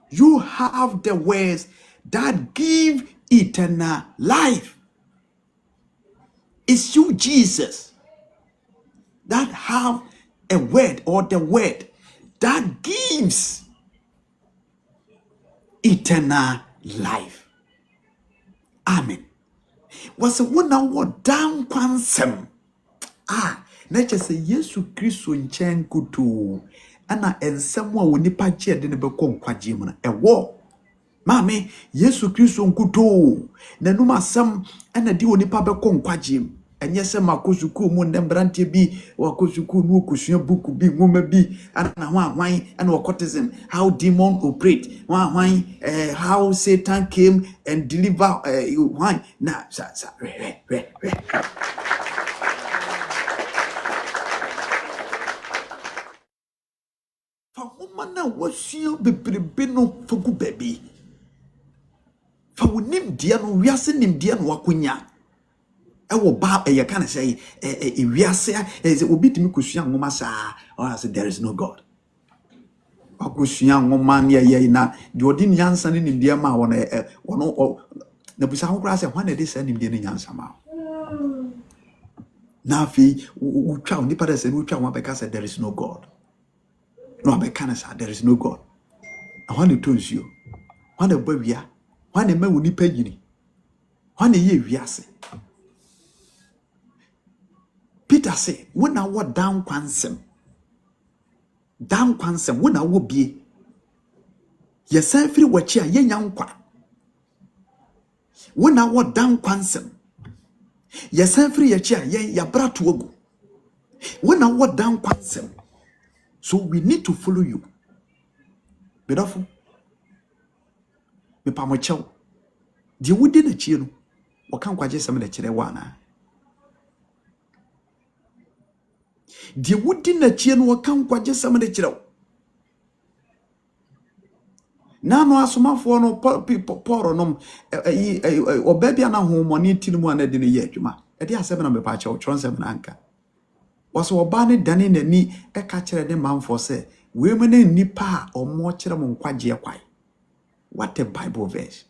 You have the words that give eternal life. It's you, Jesus, that have a word or the word that gives eternal life. Amen. Was a one hour down kwansem. Nature say Yesu Kristo nchen kuto. Ana ensem wa wonipa gye de ne beko nkwaje mu na ewo. Mame Yesu Kristo nkuto. Nanum asem ana di wonipa beko nkwaje mu. Enye se makosuku mu ndembrante bi wakosuku mu okosua buku bi ngoma bi ana hwan ana occultism, how demon operate, how Satan came and deliver why na fa homana wasua bebrebe no fogu baby fa wonim dia no wiase nim dia no wakonya ewo ba ye kan say wiase obi timi kosua ngoma saa or say there is no God. Akosua ngoma ne ye na de odi nyansa ne nim dia ma wono na busa ho kra say hwan na de sa nim dia ne nyansa ma na fi utwa oni pada say utwa wa be ka say there is no God. No be kan say there is no God. Hwan na to nsuo hwan na ba wia hwan na ma woni pagini hwan na ye wiase. Peter say, when I was down kwansem, when I will be, yes, every watch here, young kwa. When I was down kwansem, yes, every year, ya brat wogu. When I was down kwansem, so we need to follow you. Bedafo, me pamochao, di wudi na chino, wakan kwa jesa mene chile wana. Die wudi na chie no kan kwaje sam de kirew na no asomafo no poro nom obabia na homoni tinimu anade ne ye adwuma e de asem na me pa chew tronsem na anka waso oba ne dane nani e ka kire de manfo se we me ne nipa a omo kire mo nkwaje kwai. What a Bible verse.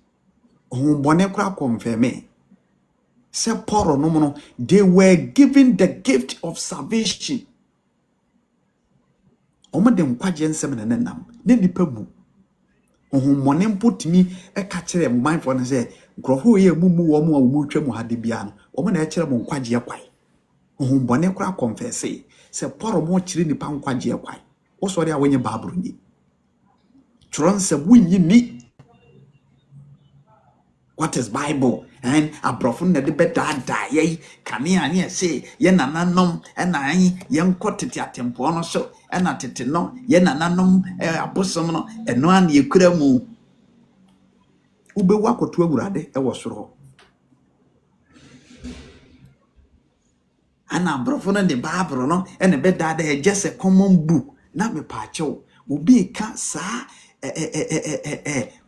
Hombone kra confirm se poro no no they were given the gift of salvation. Oma de nkwaje nsem na nenam ne nipa mu hombone mpotimi e ka kire mo manfo ne se grofo ye mumu wo mo a wo twa mu hade bia no omo na e kire mo nkwaje kwai. Hombone kra confess se poro mo kire nipa nkwaje kwai. Wo sori a wonye baburu ni tronse wunyi ni. What is Bible? And a profund de better die, Kania near say, Yenanom, and I, young quantity at tempono so, and at it no, Yenanom, a bosom, and one you could have moved. Ube wako to a grade, I was raw. And a profund de Barbaro, and a bed that just a common book, not me pacho, will be can't sa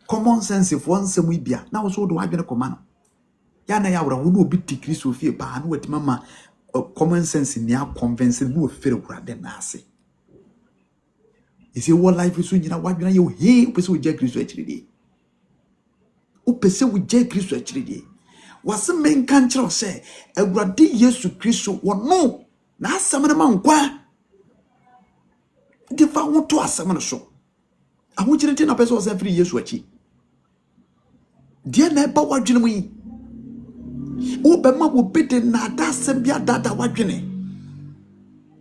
common sense if once we be. Now so do I be a command. Yana ya wura wono obi ti Kristo fie ba na wati mama common sense ni a convince no fere kura de na ase. Isi wo life so nyina wadwena ye o he opese wo je Kristo akiride. Opese wo je Kristo akiride. Wase men kan kire se Awurade Yesu Kristo wono na asem na mankwa. De fa wo to asem no so. Ahokire ti na pese wo se free Yesu achi. De na ba wadwena mu yi. Obema wo bede na da sembia dada wadwene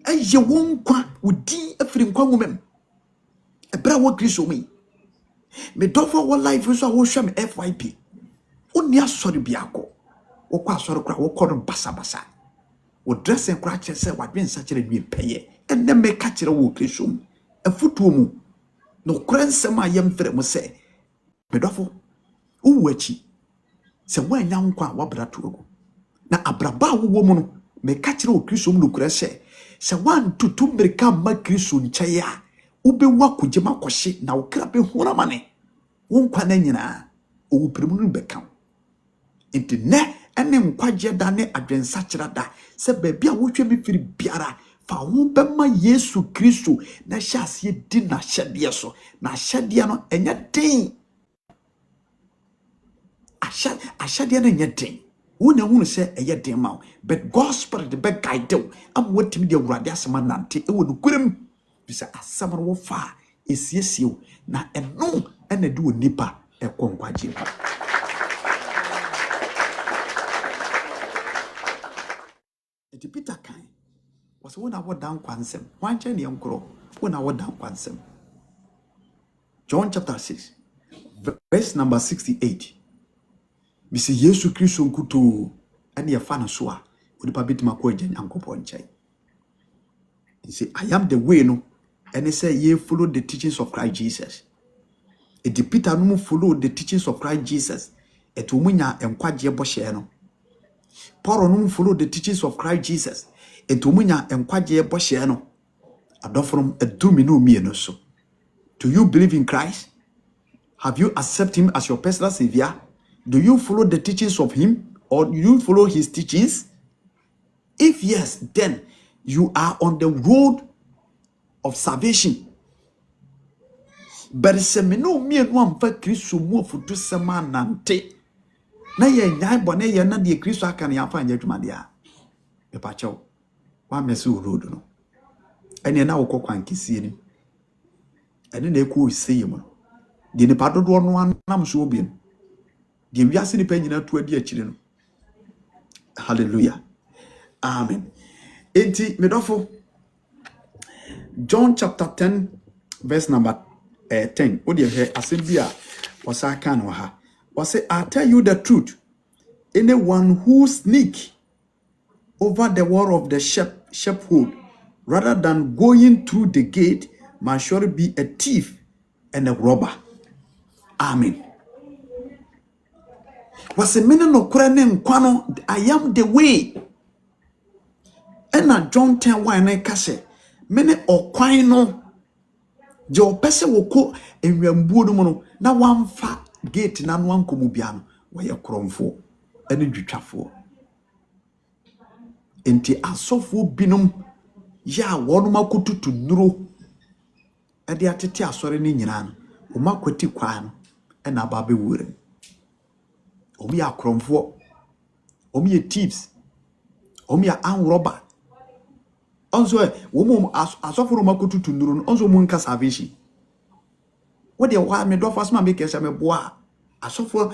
eye wonkwa wodi afiri nkwa ngomem ebra wo Kristo mi me dofo wo life so wo hwam FYP oni asori biako wo kwa asori kra wo kodo basa wo dressing kra kire se wadwen sa kire dwi peye enne me ka kire wo Kristo afutuo mu no kra nsem a yem fere mu se medofo wo achi se wanya nkwa wabra to ogu na abraba wo mu no me ka kire wo Kristo mu no kra se wan tutu mrika ma Kristo nche ya ube wakujema kwashe na ukra be hona mane wonkwa na nyina owu premu no beka enti ne ene nkwaje da ne adwensa kira da se baabi a wotwe me firi biara fa ho bema Yesu Kristo na hyase di na hyede so na hyede no enya den hyede no enya den wona hunu se eye den ma but God spirit the big guide am watimi de awurade asema nante e wo nukurem bisa asema wo fa esiesie na eno ena de onipa ekonkwaje eti Peter kan was wona wo dan kwansem wanche ne nkro wona wo dan kwansem John chapter 6 verse number 68 bisi Yesu Kristo nkuto ene ye fa na so a onipa bitima ko agya Nyankopon nkyai. He say I am the way no and he say ye follow the teachings of Christ Jesus. Edi Peter no follow the teachings of Christ Jesus eto munya enkwaje boshe no. Paul no follow the teachings of Christ Jesus eto munya enkwaje boshe no. Adofrom edumi no mi no so. Do you believe in Christ? Have you accepted him as your personal savior? Do you follow the teachings of him or do you follow his teachings? If yes, then you are on the road of salvation. But se me no mi enu amfa Kristo mu ofutu sema nante na ye nyai bone ye na de Kristo aka na yafa anya dwuma de a me pa chew wa mese road no ene na wokọ kwankisi ni ene na eku oseye mu de ne padodo no anam so obi no de wiase ni pa nyina to adi akire no. Hallelujah. Amen. Enti medofo John chapter 10 verse number 10. Odi he asembia wasa kan ha. Wase I tell you the truth. Anyone who sneak over the wall of the sheepfold rather than going through the gate must surely be a thief and a robber. Amen. Wase mene no kura ne nkwa no I am the way. Ena John 10:1 na kase mene okwan no je opese woko enwambuo no no na wamfa gate na no ankomu bia no woye kromfo ene dwitwafo enti asofo binom ya wono makotutu nuro ade atete asore ni nyina no o makwati kwa no ena babe wure omi ya kromfo omi ye thieves omi ya anroba onzo wo asofo makotutu nuro no onzo mu nka salvation wo de wa me do fasma me kese me boa asofo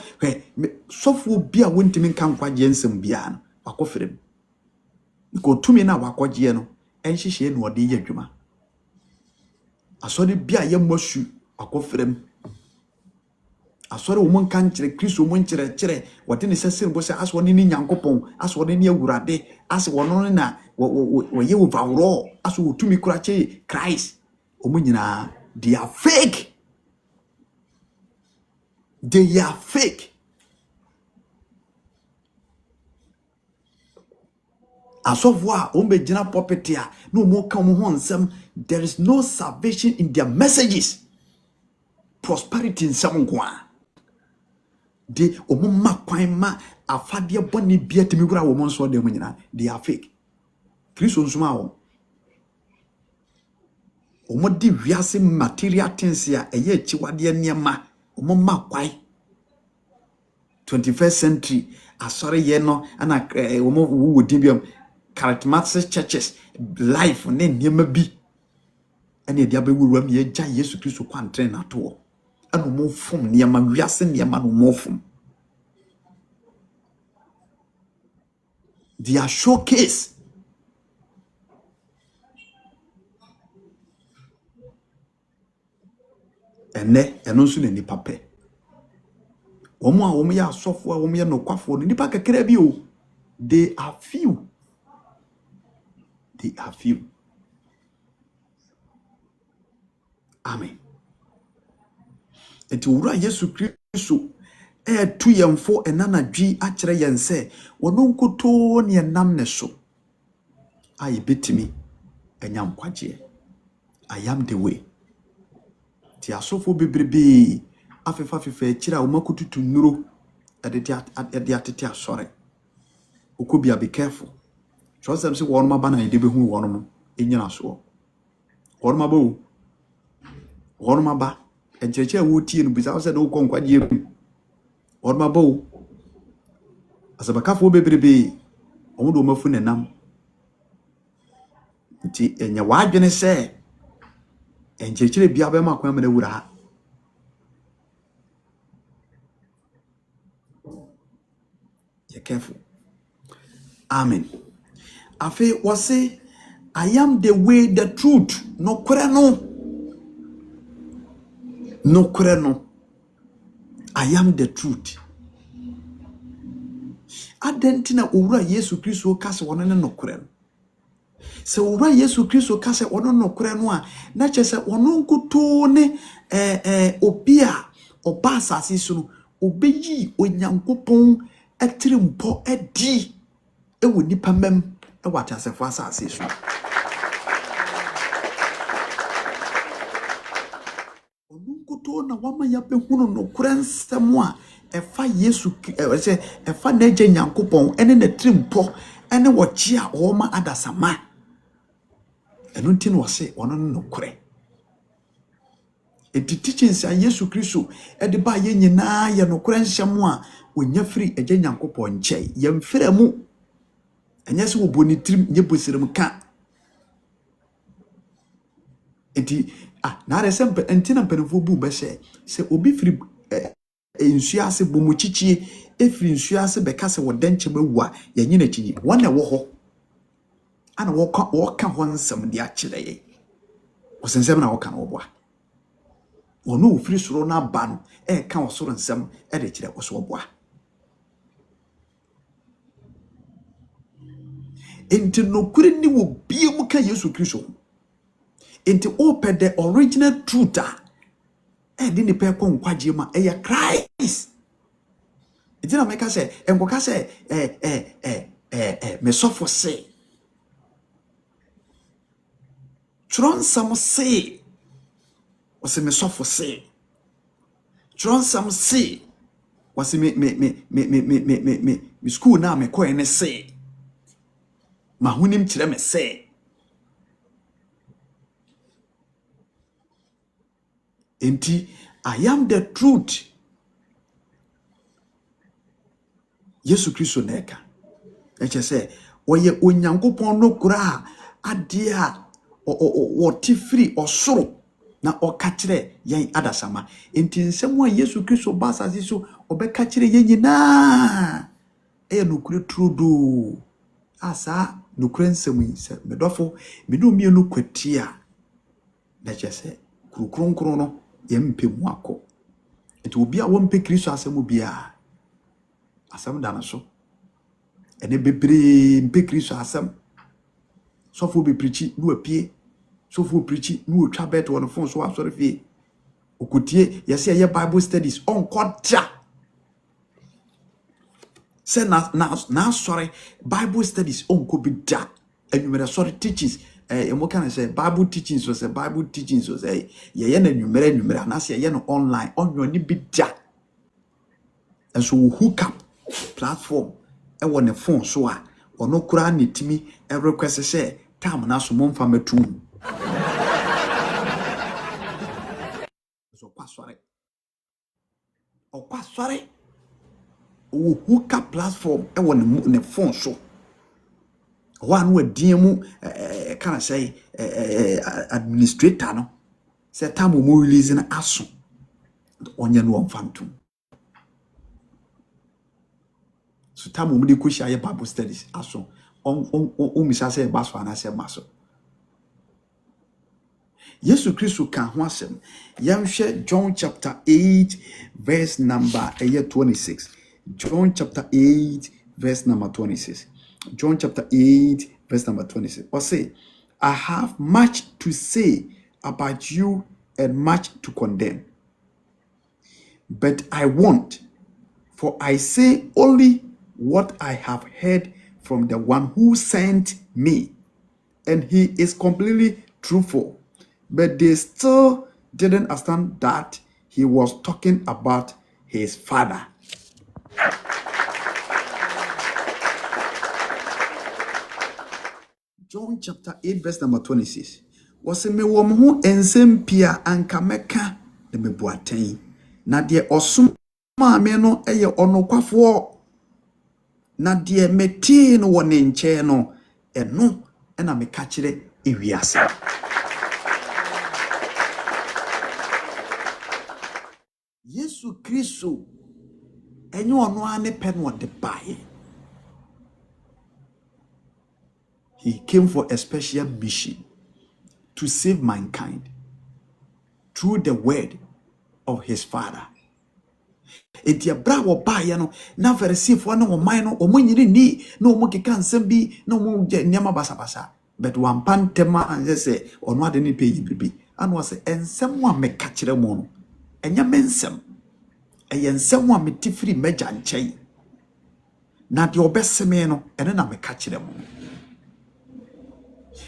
sofo bia wontimi nka nkwaje nsem bia no wakofrem ko tumi na wakoje no enhihye no ode yadwuma asori bia ye mosu wakofrem asori wo mun kan kire Kristo mun kire wode ne sesere bo se aso ne ni Nyankopon aso ne ni awurade aso wono na wo ye overall aso wo tumi kurache Christ omunyina they are fake. They are fake. Asofwa ombe jina popetia no mo kan mo honsem. There is no salvation in their messages. Prosperity in some kwa. De omma kwan ma afade boni bia temi gura wo monso de mo nyina. They are fake. Kristo nsuma wo. Omodi wiase material things ya eye chiwade niema. Omma kwai 21st century asore ye no ana omo wo dibiam charismatic churches life ne niema bi ene dia ba wuru am ye gya Yesu Kristo kwantre na to anu mo fom niema wiase niema no mo fom dia showcase eno nso na nipa pe omo a omo ya asofo a omo ya nokwafo nipa kakra bi o they are few They are few. Amen. Enti wura Yesu Kristo tu yɛmfo ɛnanadwi akyerɛ yɛn sɛ wɔno nkotoo ne yɛnam ne so a yɛbɛtumi anya nkwagyeɛ. I am the way. Ti asofo bebrebe afefa akyire a wɔmakotutu nnuro ɛde atete asɔre. Okobia, be careful. Trust them say wɔn maba na yɛde bɛhu wɔn mo ɛnyina soɔ. Wɔn maba o. Wɔn maba. Ɛnkyerɛkyerɛ a wɔtie no bisa sɛ na wokɔ nkwagyeɛ mu. Wɔn maba o. Asabakafo bebrebe wɔn de wɔn afu nenam. Nti ɛnyɛ wadwene sɛ ɛnkyerɛkyerɛ bia bɛma akwan mena wura ha. Be careful. Amen. Afe wase, I am the way, the truth. No kureno. No kureno. I am the truth. Adentina ura Yesu Kristo kase wonene no kureno. Se ura Yesu Kristo kase wono no kureno a na kyese wono nkoto ne obia oba asase so no obeyi onyankopon etirimpo edi ewo nipa mem ewo atasefo asase so. Onunkuto na wama ya behunu no kurensem a efa Yesu efa na agya nyankopon ene na tirimpo ene wo chia woma adasama eno nti no se wono no kure. Enti teachings a Yesu Kristo ede ba ye nyina ye no kurensem a onya firi agya nyankopon nkyai yemfira mu enye se wo boni tirim nye bosirim ka. Enti na resempe entina mpanfo bu be se obi firi ensuase bomu chichie efiri ensuase be ka se wo denche mawu a yenye na chiyi wona wo ho ana wo ka ho nsem de a kire ye wo sensem na wo ka na wo boa ono ofiri soro na ba no ka wo soro nsem de kire wo so wo boa. Enti no kure ni wo bie mu ka Yesu Kristo. Enti open the original truth di ni pe ko nkwagye ma Christ. Enti na meka se enkoka se me sofo se tron sam se o se me sofo se tron sam se o se me school na me ko ene se ma hunim kire me se. Enti I am the truth. Yesu Kristo neka eche se oye onyankopon no kura ade a o tifiri osoro na okakire yen adasama. Enti nsem a Yesu Kristo basasi so obekakire yen nyina nokure trudo asa nokure nsem se medofo medu mienu kwatia na eche se kurukronkron no yempe mu akọ. Enti obi a wompe Kristo asem bia asem dana so ene bebre mpe Kristo asem sofo be preachi no apie sofo preachi no otwa bet won phone so asori fie okotie yese ye Bible studies on kwata se na sorry Bible studies on ko bi da enumere sorry teachings emo kan say Bible teachings so say Bible teachings so say ye na enumere na say ye no online onyo ni bi da. And so hook up platform won the phone so a ono kura netimi request say time na so momfa matum so pasware o pasware o hook up platform won the phone so one we diemu can I say administrator no say time mo release na aso onye no mfantum. So time we ko share Bible studies aso on misa say baso na say maso. Yesu Kristo kan ho asem yamhwe John chapter 8 verse number 26. John chapter 8 verse number 26. John chapter 8 verse number 26. Or say, I have much to say about you and much to condemn. But I won't, for I say only what I have heard from the one who sent me. And he is completely truthful. But they still didn't understand that he was talking about his Father. John chapter 8 verse number 26. Was me wo mo ho ensem pia anka meka de me boaten. Na de osom maame no eye onokwafo. Na de metie no wo ne nche no eno na meka kire ewiase. Yesu Kristo enyo ono ane pe no de bae. He came for a special mission to save mankind through the word of his Father. Etia bra wo bae no na Pharisee no oman no omonyini ni na omukeka nsem bi na omuje nyama basabasa but one pantema anje se ono ade ni peyi bibi ano se ensem wa meka kire mu no enya mensem ensem wa metifiri meja nkyai na de obeseme no ene na meka kire mu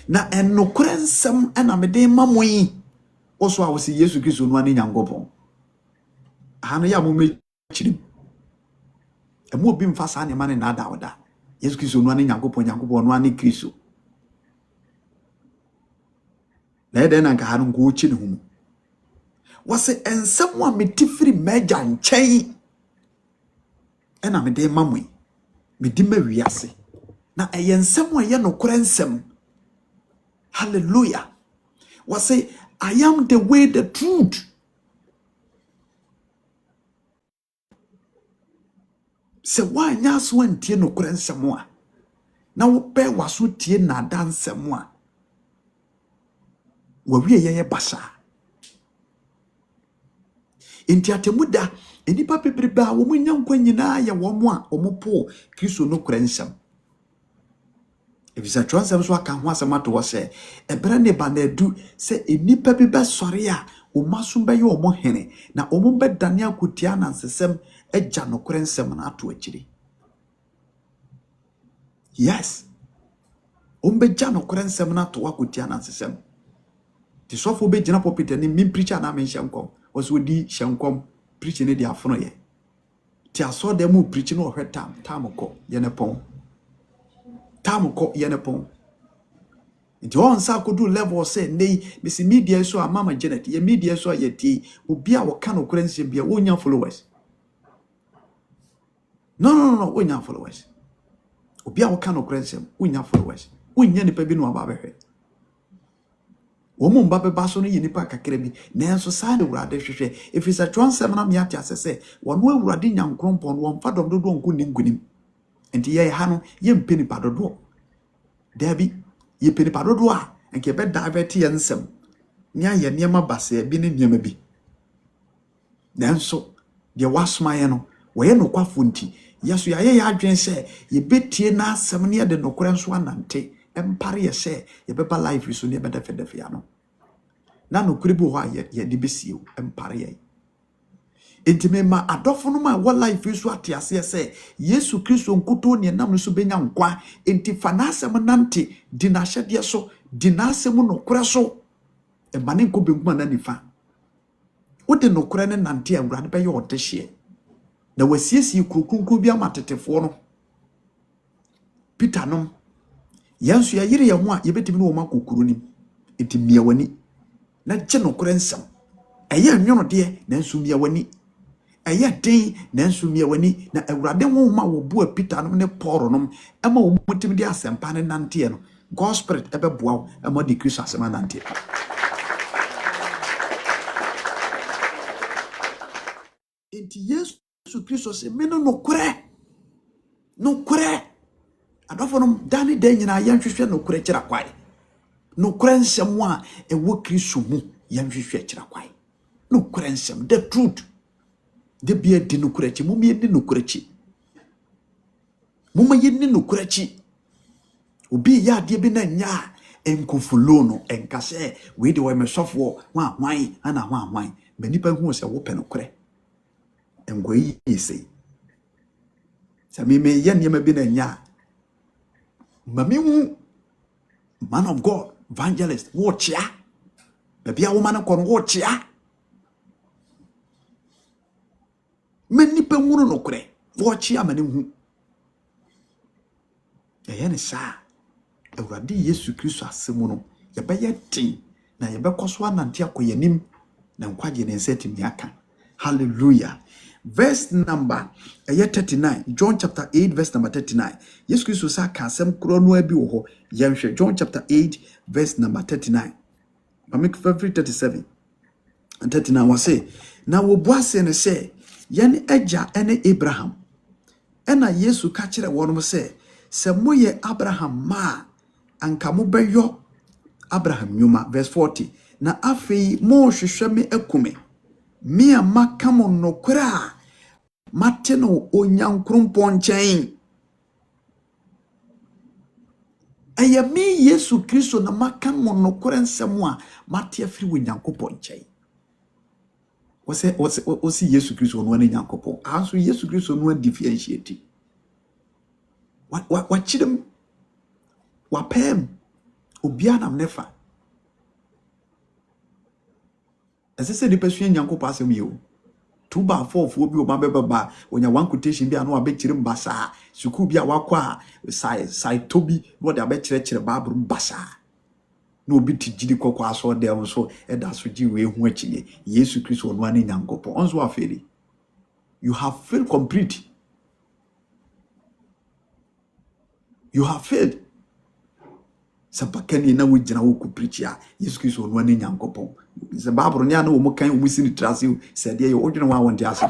na enokure nsem ena mede mamoyi oso a wo se Yesu Kristo no ani nyankopon hanu ya mo mechirim emu obi mfasa ne mane na adawoda Yesu Kristo no ani nyankopon no ani Kristo na ede na nka hanu ngo chi ne hu wase ensem a metifiri meja nkyɛn ena mede mamoyi medi mawiase na ensem a ye nokure nsem. Hallelujah. Was say, I am the way, the truth. Say, why nyas when tie no kren semwa? Na wo pe waso tie na dan semwa. Wa wie ye basa. Enti atemuda, enipa pebreba wo munya nkwa nyina ya wo mo a omopo Kristo no kren sem. If it's a transfer, so I can once a matter was say, a brand new do say a nipa biba soria, o masumba yo mohene, na omumbe Daniel Kutiana and Sesem, a jano current seminar to a chili. Yes, umbe jano current seminar to Wakutiana and Sesem. The soft be jana popit and me preacher and I mean Shankom was with the Shankom preaching in the afternoon. Tia saw them preaching or her tamoko, yenepon. Tamoko yenepon. Nti on sa kodu level say nei misi media so a mama Janet ye media so yeti obi a wo ka no krense bia wonya followers. No wonya followers. Obi a wo ka no krense wonya followers. Wonya nipa bi no aba behwe. Wo mo mba be ba so no ye nipa kakra bi na enso sa de wurade hwehwe if it's a transfer na me ati asese wono awurade nyankrompo no won fa dom dodo nku ni nkunim. Nti ye ha no ye mpeni pa dodo. Dabi ye peni pa dodo a enke be divert ye nsem nya ye niema base bi ne niema bi nanso de wasma ye no wo ye no kwafo nti yeso ye adwen se ye betie na asem ne de nokore nso anante empare ye se ye beba life so ne be defedefe ya no na nokore bi ho a ye de besie empare ye entime ma adofo no ma wo life so atiase se Yesu Kristo nkuto ne nam so benya nkwa enti fanasem nante di na hyede so di na asem nokore so e mane nko benkuma na nifa wo de nokore ne nante awurade be ye odehye na wasiesi kurukunkuru bi amatetefo no Peter nom yansu ya yire ye ho a ye betimi no ma kokuru nim enti mia wani na gye nokore nsem eye nwono de na nsu mia wani eye den na nsu mia wani na awurade ho ma wo bu Peter nom ne Paul nom ema wo mutimi de asempa ne nante no God spirit ebe boa ema de Kristo asema nante enti Yesu Kristo se me no nokore adofo no dani de nyina yanhwehwe nokore kira kwai nokore nsem a ewo Kristo mu yanhwehwe kira kwai nokore nsem the truth de bia di nokore chi mum ye di nokore chi mum ye ni nokore chi Obi ya die bi na nya enkofulo no enkase we de we mesofo hwan ana hwan ba nipa hu se wo pe no kore engwe yi sei se me ye niam bi na nya mami hu man of God evangelist wo chia ba bia wo man ko wo chia me nipa hu no kore wo chia mani hu ne sa Awurade Yesu Kristo asemu no ye be ye tin na ye be koso anante akoyanim na nkwaje ne nsatimi aka. Hallelujah. Verse number 39, John chapter 8 verse number 39. Yesu Kristo sa ka asem kro no abi wo ho yenhwe John chapter 8 verse number 39. I make favorite 37 and 39 was say na wo boase ne say yene agya ene Abraham ena Yesu ka kire wonom say se moye Abraham ma anka mo beyo Abraham nyuma. Verse 40 na afei mo hwehwe me akume me amaka mo nokra mate no onyankrompon nchen aya mi Yesu Kristo na maka mo nokra nsem a mate afiri onyankopon nchen wose Yesu Kristo no na nyankopon anso Yesu Kristo no differentiate what chidem wapem obia nam nefa ese de pesu nyankopon asem ye o 2 ba 4 fo bi o ma beba onya one quotation bi anu abekire mbasa suku bi a wakwa sai tobi no de abekire baburu mbasa no obi tijidi kokwa aso de so eda so ji we hu akine Yesu Kristo no ani nyankopon onzo aferi you have failed complete. You have failed. Sabakani na wujina wo ku preach ya Yesu Kristo no ani nyankopon se babro nya na wo mo kan wo si ni trase se de ye odwene wa wonte ase.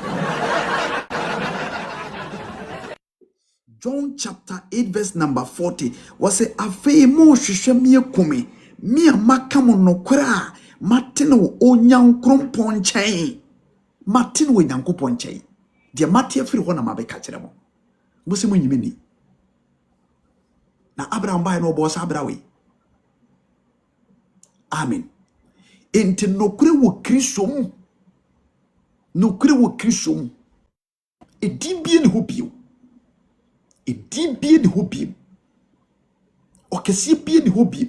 John chapter 8 verse number 40 was say afei mo hwehwe me akumi me amaka mo nokora mate no onyankopon nchen mate no onyankopon nchen de mate afiri ho na mabeka kire mo mo se mo nyime ni na Abraham bai no boss Abrawe. Amen. Enti nokure wo Kristo mu. Nokure wo Kristo mu. Edibie ne hobio. Edibie ne hobio. Okesi bie ne hobio.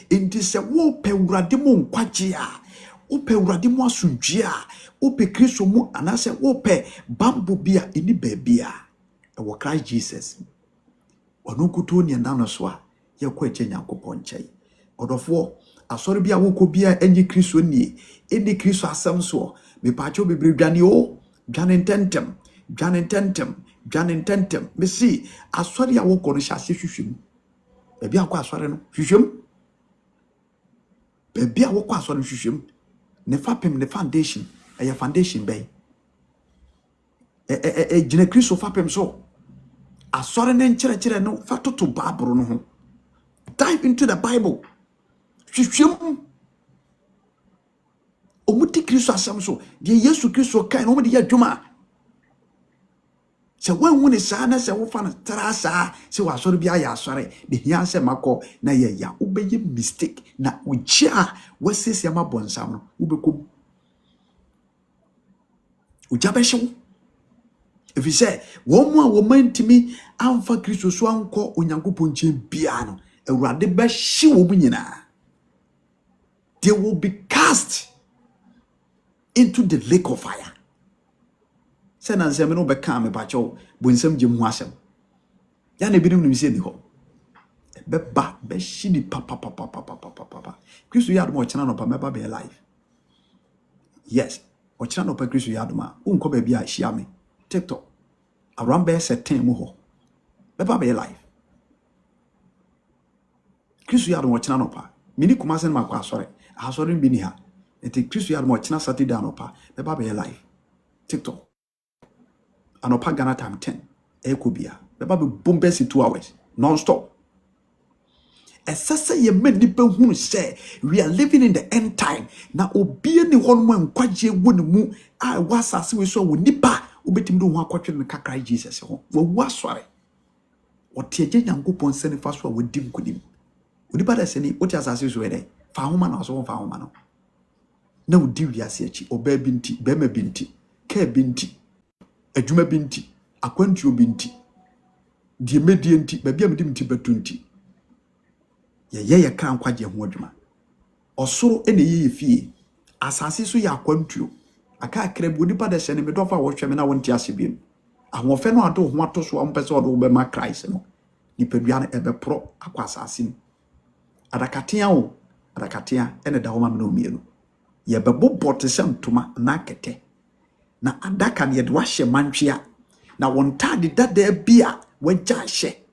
Enti se wo pe Awurade mu nkwaje a, wo pe Awurade mu asundwe a, wo pe Kristo mu anase wo pe bambo bia eni baabia. E wo Christ Jesus. Onukuto ni ndano so a ye kwa eche nyankopon nchai odofo asori bia woko bia enyi Kristo ni eni Kristo asem so me pacho bebre dwane o dwane tentem me si asori a woko no hyase hwehwem bebi akwa asori no hwehwem bebi a woko asori hwehwem ne fapem ne foundation eye foundation bay jine Kristo fapem so asore ne nkyere no fatoto Bible no ho. Dive into the Bible. Hwehwem omuti Kristo asem so de Yesu Kristo kan no mo de adwuma se wanhu ne saa na se wo fa na trasa se wa asore bia ya asore de hia se makọ na ye ya obeye mistake na uja wasese ama bonsam no ubekom uja be hyew. If you say, woman woman to me, I'm for Christo so uncle Onyankopon piano, a rade be she will be nyina. They will be cast into the lake of fire. Send us no be calm about your bunsem jim wasem. Yan ebi no say ni ho. Be ba be she di papa. Christo yard mo chana no pa meba be alive. Yes, o chana no pa Christo yard ma. Unko be bia hia me. TikTok around be certain mu ho beba be life Kristo ya do china no pa mini kuma sen ma kwa asore bi ni ha enti Kristo ya do china Saturday no pa beba be life TikTok anopa Ghana time 10 ekobia beba be bombe 2 hours non stop esese ye mani pe hunu say we are living in the end time na obie ni hon mo nkwaje woni mu a wasase we so woni pa ubetim do ho akwatwe no kakra Jesus ho wo asore Otie je Nyankopon sene fa so a wodi nkonim. Onipa da sene oti asase so ede. Fa homa na so fa homa no. Na wodi wiase achi oba binti, bema binti, ka binti, adwuma binti, akwantuo binti. Die medie nti, babia medi mti betunti. Ye ka nkwaje ho adwuma. Osoro ene ye fie. Asase so ya akwantuo. Aka akrab onipa da sene me dofa wo hweme na wonti asebiem. Ahofe no ado ho ato so ampese odo be ma Christ no. Nipadua no ebe pro akwa asase ni. Adakatea wo, adakatea ene da homa no mienu. Ye bebo bote se ntoma na kete. Na adaka ne de wahye mantwea. Na wontade dada bia wagya hye.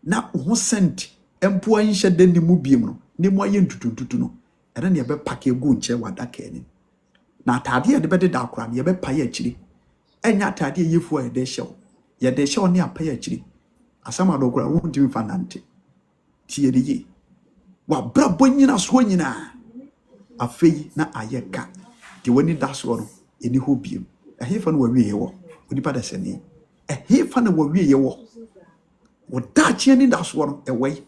Na ho sent empo anhye de ni mu biem no. Ne mo aye ntutuntutu no. Ere ne be pake gu nche wadaka eni. Na atade ye de be da akora ne ye be paye akiri. Enya atade yefu a de hyew. Ye de hyew ne apaye akiri. Asama do kora wonti fa nante. Tie de ye. Wa brabo nyina so nyina. Afei na ayeka. Di wani daso no eni ho biem. Ehefa no wawie ye wo. Onipa da sene. Ehefa no wawie ye wo. Wo dachi ani daso no ewe.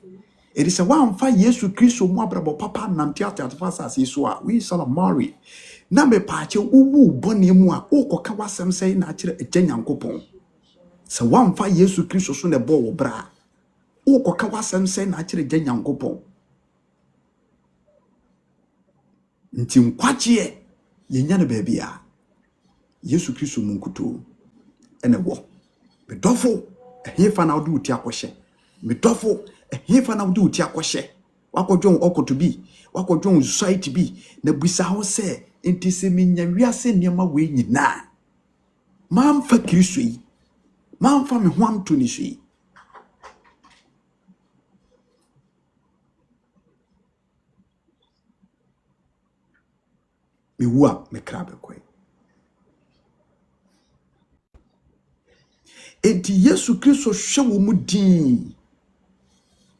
Eri se wa mfa Yesu Kristo mu abrabo papa nante atfa asase so a we salamari. Na me paache uwu bone mu a ukoka wasem sei na akire agya Nyankopon. Se wa mfa Yesu Kristo so ne bo wo bra. Ukoka wasem sei na akire agya Nyankopon. Nti nkwache yenya ne baabia Yesu Kristo munkuto ene wo medofo ehefa na wode uti akohye medofo ehefa na wode uti akohye wakodwon okoto bi wakodwon society bi na busa ho se enti se menya wiase niam we nyina mamfa Kristo yi mamfa me ho anto ni so yi mewa me krabe koi. Enti Yesu Kristo hwe wo mu din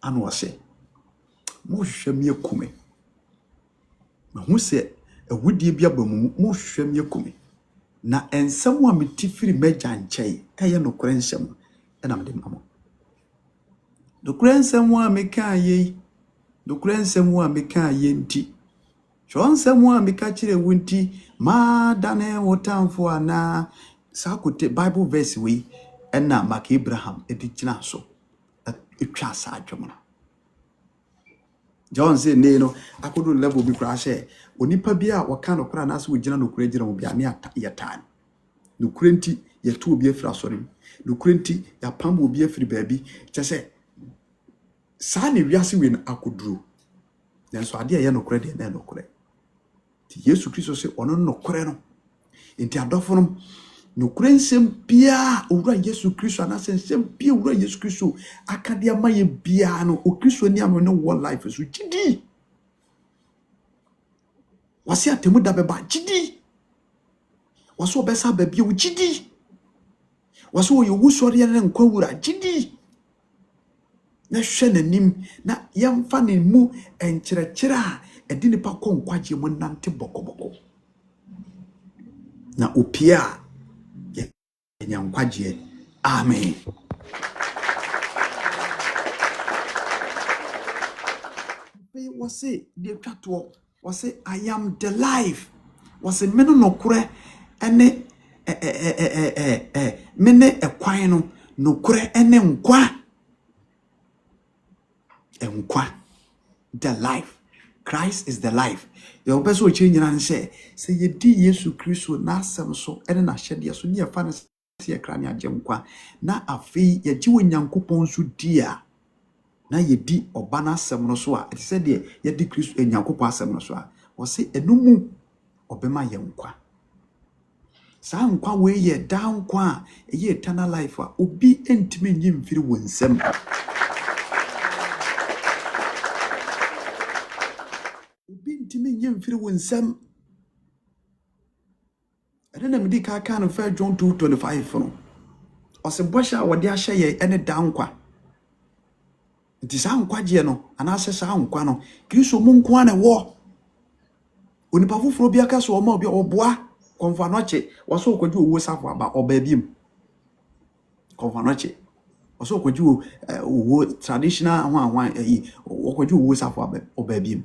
anu ase mo hwe me akume ma hu se awudie bia bamu mo hwe me akume na ensem a metifiri magya nkyai eye nokore nsem na me de mamo nokore nsem a meka ye nokore nsem a meka ye nti nsem a meka kire wunti ma dane wotamfo ana sakote Bible verse we ena maka Abraham edikina so etwa sa adwom John say ne no akodo level bi kra hye onipa bia waka no kra na so wogina no kura gira mo bia ne yatan no kura nti yeto obi afira sori no kura nti ya pam obi afiri baabi kyese sa ne wiase we no akoduro nenso ade ye no kura de na no kura ti Yesu Kristo se ono no kura no enti adofo no nokure nsem bia owura Yesu Kristo na nsem bia owura Yesu Kristo akade amaye bia no o Kristo ni amo no wo life so gidi wase atemu da beba gidi wase obesa ba bia o gidi wase o yewusori na nkwa wura gidi na hwe nanim na yemfa ne mu enkyerɛkyerɛ a edi nipa kɔ nkwaje mu nante bokoboko na opia Nyankwaje. Amen. Was say the chatwo was say I am the life was a meno no kure ene mene ekwan no no kure ene nkwa the life. Christ is the life. Your best way change and say ye di Yesu Kristo na asem so ene na hyede so ne fa ne se ekra ne agemkwa na afei ye ji Onyankopon so dia na ye di oba na asem no so a it said ye di Kristo Onyankopon asem no so a wo se enumu obema ye nkwa sa nkwa we ye da nkwa a ye eternal life a obi entime nyi mfiri wonsem timi nyemfiri wonsam na medi ka no fa John 2:25 no ose bosha wode ahye ye ene da nkwa nti sa nkwa je no ana ase sa nkwa no Kristo mu nkwa na wo onipa foforo bi aka so o ma obi oboa konfa no che waso okwaje owo safo aba oba biem konfa no che also could you traditional one or could you was up or baby?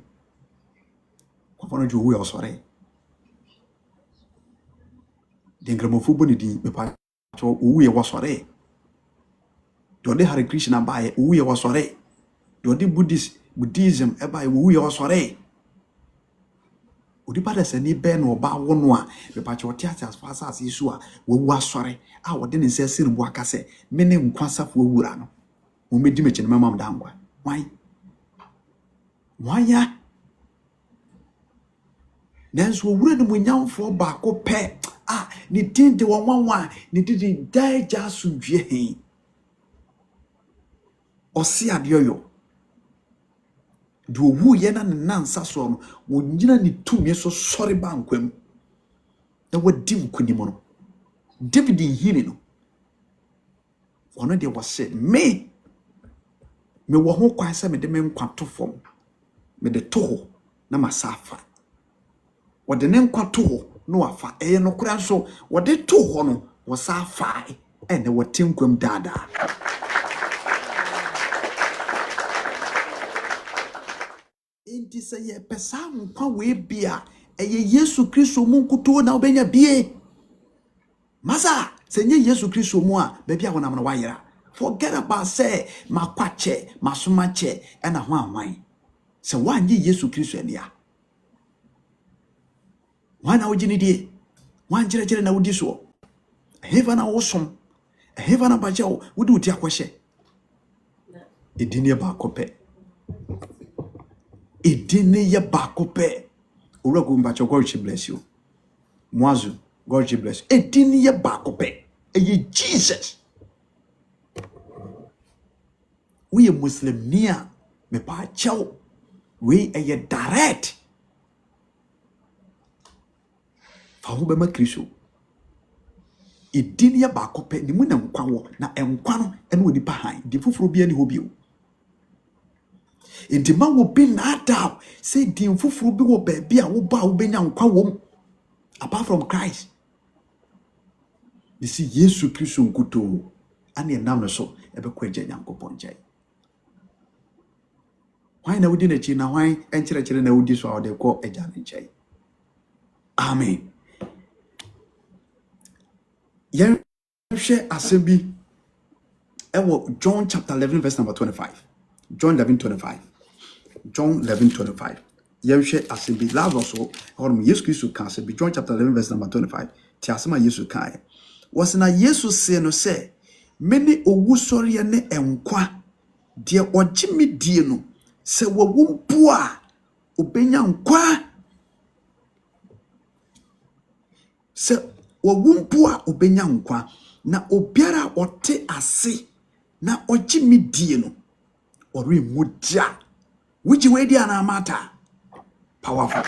What you will sorry. The gramophone di me pa uwe was sorry. Do they Hare Krishna by uwe was sorry. Do they Buddhism by uwe was sorry. Odipa dese ni be no ba wono a me pa che otia as far as isu a wo asore a wo de ne se sire bo aka se me ne nkwasafo owura no mo medi me chene mamam da ngwa wan ya nanso owura no mo nyamfo ba ko pe ni din de wonwanwa ni din dai ja sudwe hen osi adeoyo do wu ye na nansa so no wo nyina ni tumi so sori bankwam na wadi nkunimo no David hini no ono de was said me wo ho kwan se me de me nkwato fom me de to na masafa wo de ne nkwato no afa no kura so wo de to ho no wo safa ene wo tinkwam dada Inti se ye pesa nkwa we bia eye Yesu Kristo mu nkuto na obenya bie Masa se nye Yesu Kristo mu a bebia wona na wayera forget about say makwache masomache na ho anwan se wanye Yesu Kristo ania wana ojini die wan kire na wudi so heva na wosom heva na bajawo wudi uti akwhye edini ba kope Edini ya bakope. Uragu mbacho, God bless you. Mwazu, God bless you. Edini ya bakope. Eye Jesus. We a Muslim near me pa chow. We a direct. Fahube ma Kristo. Edini ya bakope ni muna nkwawo na enkwano enu ni pahan. Di fufuru bia ni hobio. Inti ma wo bi na adaw say din fufuru bi wo baabi a wo ba wo benya nkwa wom apart from Christ. You see Yesu Kristo nkuto ane enam no so ebe kwa agya Nyankopon nkyai. Why na wodi na chi na why enkyere na wodi so a wode kɔ agya nkyai. Amen. Yen hwɛ asɛm bi ewo John chapter 11 verse number 25. John 11:25. John 11:25. Yehwe asebi Lazarus so horum Yesu Kristo kan se John chapter 11 verse number 25. Ti asema Yesu kan. Was na Yesu se no se many owusori ne enkwa de ogimi die no se wawumpu a obenya nkwa se wawumpu a obenya nkwa na obiara ote ase na ogimi die no ori mudia which way dia na matter powerful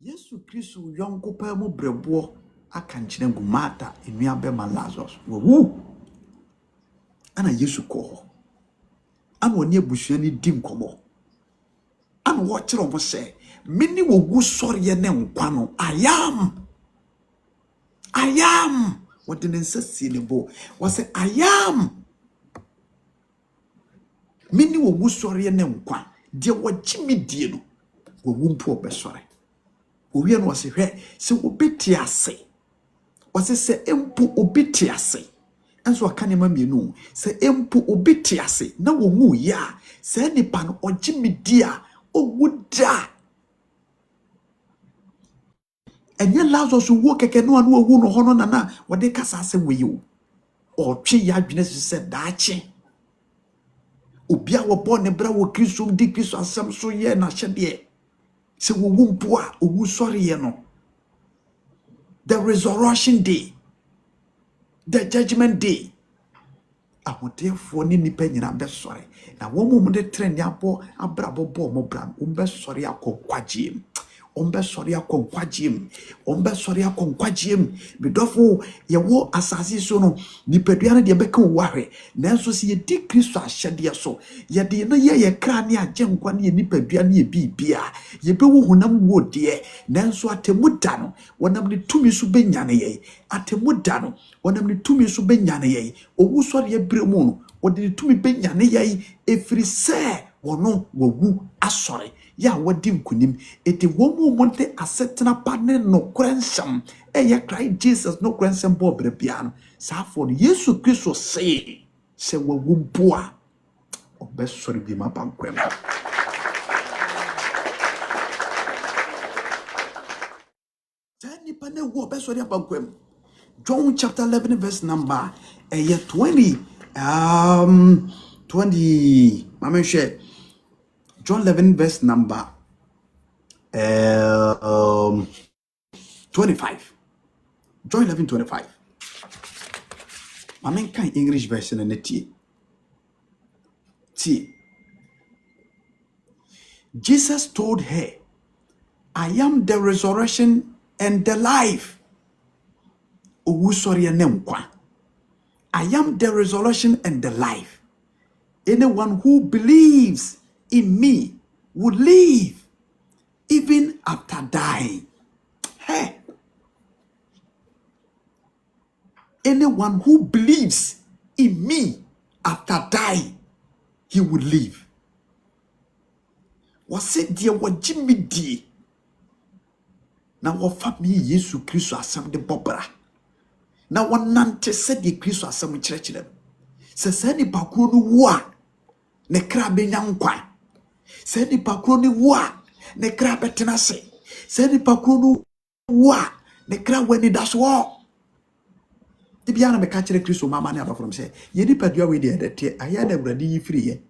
Yesu Kristo yonko pa mu brebo aka nkyene ngumata enua be ma Lazarus wo ana Yesu ko ana oni abusua ni di nkomo ana wo kire omo se mini wo gu sori ne nkwa no I am what didn't say nebo was say I am mini wo gu sori ne nkwa de wo gimi die no wo wumpo obesori owie no wase hwe se obeti ase wase se empo obeti ase enso aka ne mamienu se empo obeti ase na wo mu ya se nipa no ogimi die a owuda enye Lazarus wo keke no anu owu no hono na wode kasa ase weyi o twe ya adwene se daache obia wo bo ne bra wo Kristo di Kristo asem so ye na hyede se wo wumpo a owu sori ye no the resurrection day the judgment day ahotefo ni nipa nyina be sori na wo mu de trend abo abrabo bo mo bra wo be sori akokwaje ombe sori akonkwagiem ombe sori akonkwagiem bedofo ye wo asase so no nipadua na de beka wahwe nanso se ye di Kristo ahyede so ye de no ye kra ne agenkwa ne nipadua ne bibia ye be wo honam wo de nanso atemuda no wonam ne tumi so benyane ye atemuda no wonam ne tumi so benyane ye owu sori ebremu no wode tumi benyane ye efiri se wono wowu asori ya wadi nkunim eti womu monte asetena pane no krensam eye cry Jesus no krensam bo brebia no sa for Yesu Kristo se wowu mpoa obesori bi mabankwem. Tani pane wo obesori abankwem. John chapter 11 verse number 20 mama share John 11 verse number 25. John 11:25. Mama kan English version and T. Jesus told her, I am the resurrection and the life. I am the resurrection and the life. Anyone who believes in me will live even after dying. Hey. Anyone who believes in me after dying, he will live. Was it dear what Jimmy D? Now what family Yesu Christo asem de bobra. Now one nante said the Christo asem church them. Se ni pakro no wo ne kra benya nkwa. Se ni pakro ni wo ne kra betena se. Se ni pakro no wo ne kra weni daswo. The Biana me catch the Christo mama never from say, ye di padua we de te aya da brade yi free ye.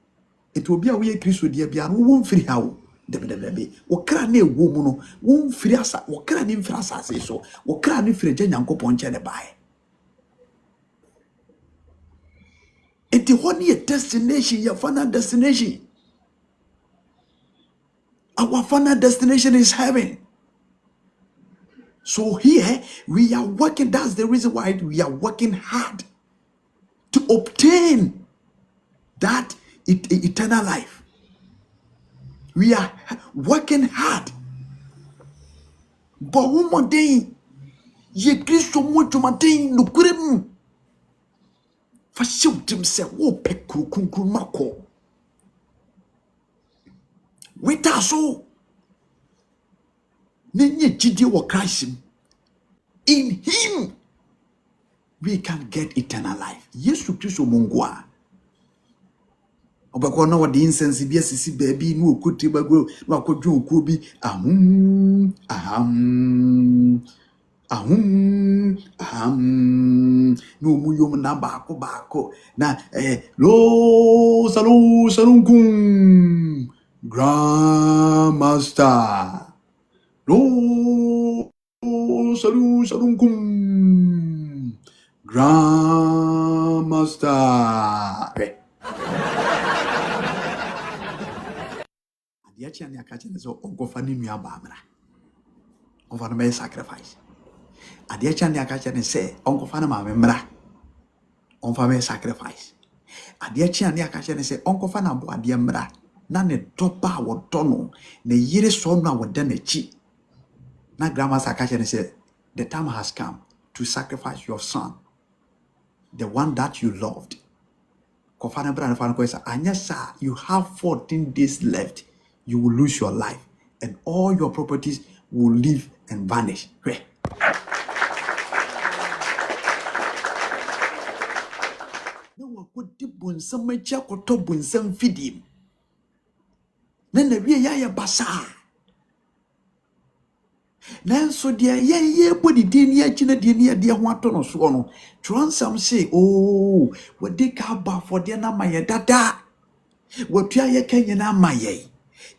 It will be a way Christo de bia no won free how. Debe wo kra na ewo mu no won free asa wo kra ni mfra asase so wo kra ni free gya nyankopon che ne bae. It is one year destination, your final destination. Our final destination is heaven. So here we are working. That's the reason why we are working hard to obtain that eternal life. We are working hard. But one day, ye Christo mo tumate no kurem. Fashion se wo pekru kunkun mako. Wita so nenye jidi wo Christ. In him we can get eternal life. Yesu Kristo mungwa. Obako na wodi incense bi asisi baabi nu okuti bagro nu akodwo okuo bi ahum no muyom na baako na lo salunkum Grand Master lo salunkum Grand Master adia ni akache so onkofa ni nua ba amra onfa no be sacrifice adia chani akache ne say onkofa na ma memra onfa me sacrifice adia chani akache ne say onkofa na bo adia mra na ne dopa wo dono ne yire so no awoda na chi na grandma akache ne say the time has come to sacrifice your son, the one that you loved. Kofana brand fan ko say anyasa you have 14 days left, you will lose your life and all your properties will leave and vanish. No good dibun some chakotobun some fidim. Nana we ya basa. Nanso dia ye body din ya china din ya dia ho atono so no. Transam say oh we dey ka ba for dia na maye dada. Watua ye kanye na maye.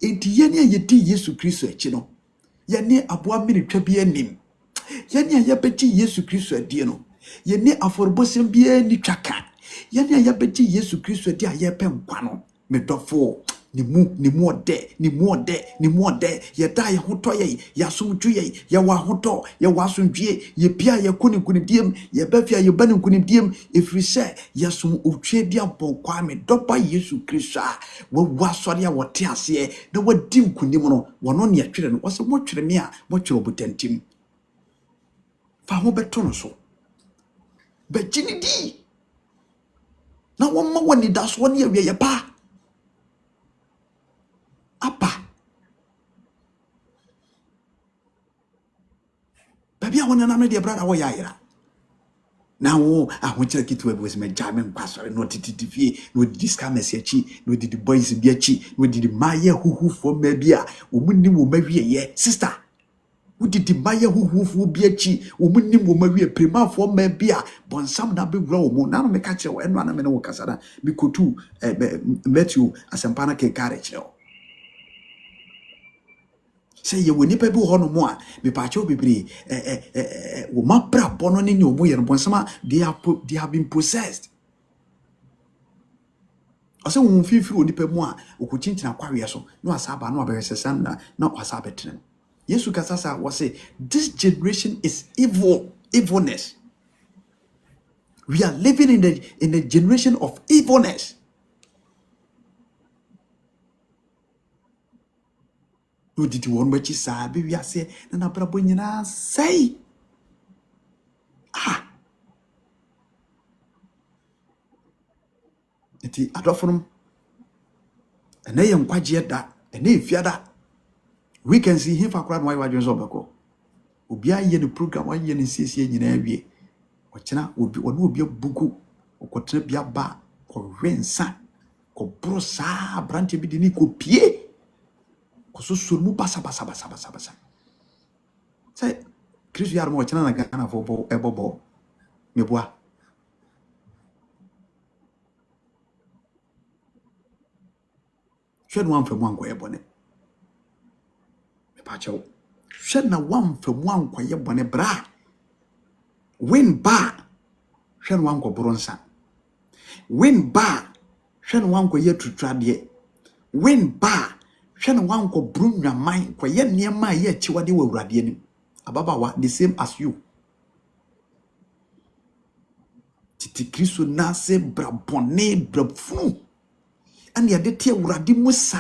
Enti ye ne ye di Yesu Kristo achi no. Ye ne aboa miritwa bi anim. Ye ne ya beti Yesu Kristo adi no. Ye ne aforobosem bi ani twaka. Ye ne ya beti Yesu Kristo adi aye pe nkwa no. Me dofo ni mu ode ye da ye hoto ye ya somdwu ye ya wa hoto ye wa somdwie ye pia ye kuni kunidiem ye bafia ye bani kunidiem efrise ye som otwe bia bonkwa me dopa Yesu Kristo a wa sori a wote ase na wadi nkunim no wono ne atwere no wose mo twere me a mo twere obutantim fa ho beto no so be jinidi na won ma woni daso ne awie ye pa apa baby I want na me de brother wo ya ira na wo ahonchira kitu we was me jamen pastor no titifie no diska mesiachi no didi boys biachi no didi maye huhufo ma bia omuni wo mawie ye sister wo didi maye huhufo biachi omuni wo mawie primafo ma bia bonsam na bewura wo mu na no me ka kire wo eno na me no wo kasada me kotu Matthew asempana ke kare kire say ye woni pa bi ho no mo a me pa che obibiri wo mabra bono ne ni omo ye no bonsama they have been possessed ase wo fifiri oni pa mu a okuchinchina kwawe so no asaba no abehesesa na asaba tenen Yesu kasasa was say this generation is evilness. We are living in a generation of evilness. No did you want what you said? We are saying, and I say, iti adofum, and they am quite yet that, and if you that, we can see him for crowd. Why you so Ubia ye the program. Why you see in every Wachina will be a buku or quatribia ba or rensa or brosa branch bidini ko pie. Koso surmu basa. Say, Chris, you are more chana na Ghana for ebobo. Meboa. Shed one from one quiet bonnet. Pacho. Shed na one from one quiet bonnet bra. Win bar. Shed one ko bronsa. Win bar. Shed one ko ye to tradie. Win bar. Shed one ko brum your mind. Quiet near my ye chiwadi will radiating. Ababawa, the same as you. Titi Kristo na se brabone brabfu. And ya de tia uradi musa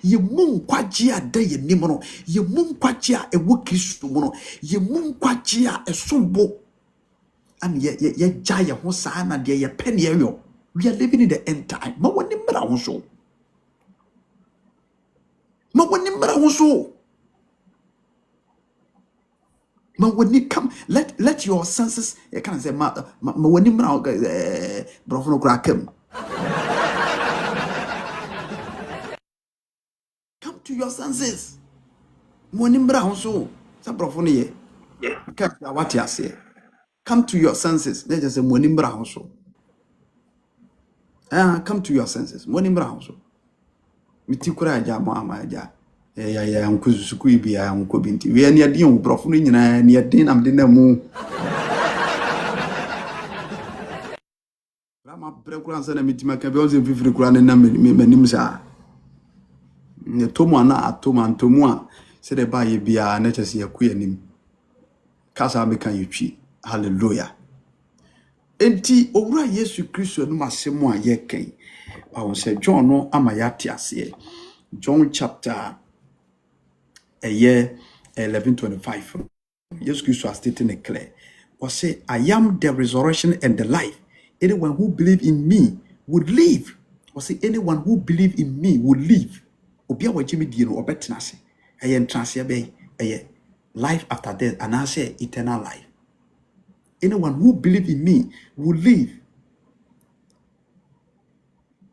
ye mum kwaji ada ye nimono ye mum kwaji a ewo Kristo mono ye mum kwaji a esombo and ye jaya ho sa na de ye pen ye yo. We are living in the end time. Ma woni mra ho so. Ma woni mra ho so. Ma woni come let your senses you can say ma woni mra brofo no kra kam. Come to your senses. Money brown so. Sabrofone ye. What you say? Come to your senses. Let's just say money brown so. Come to your senses. Money brown so. Mitikura ja mo amaja. Ya nkuzusuku ibi ya nkobinti. We ani ade on brofone nyina ni ade nam de na mu. Rama brekura nsa na mitima ka be o se fifiri kura ne na manim sa. Ne tomu ana atoma ntomu a se de ba ye bia na chese yakuyanim kasa me kan yetwi hallelujah enti owura Yesu Kristo no masemu a ye kan ba se John no ama ya tiase John chapter 11:25 Jesus Christ was stating it clear was say I am the resurrection and the life. Anyone who believe in me would live. Was say anyone who believe in me would live. Obia wajimi die no obetena se eye ntrase be eye life after death and I say eternal life. Anyone who believe in me will live.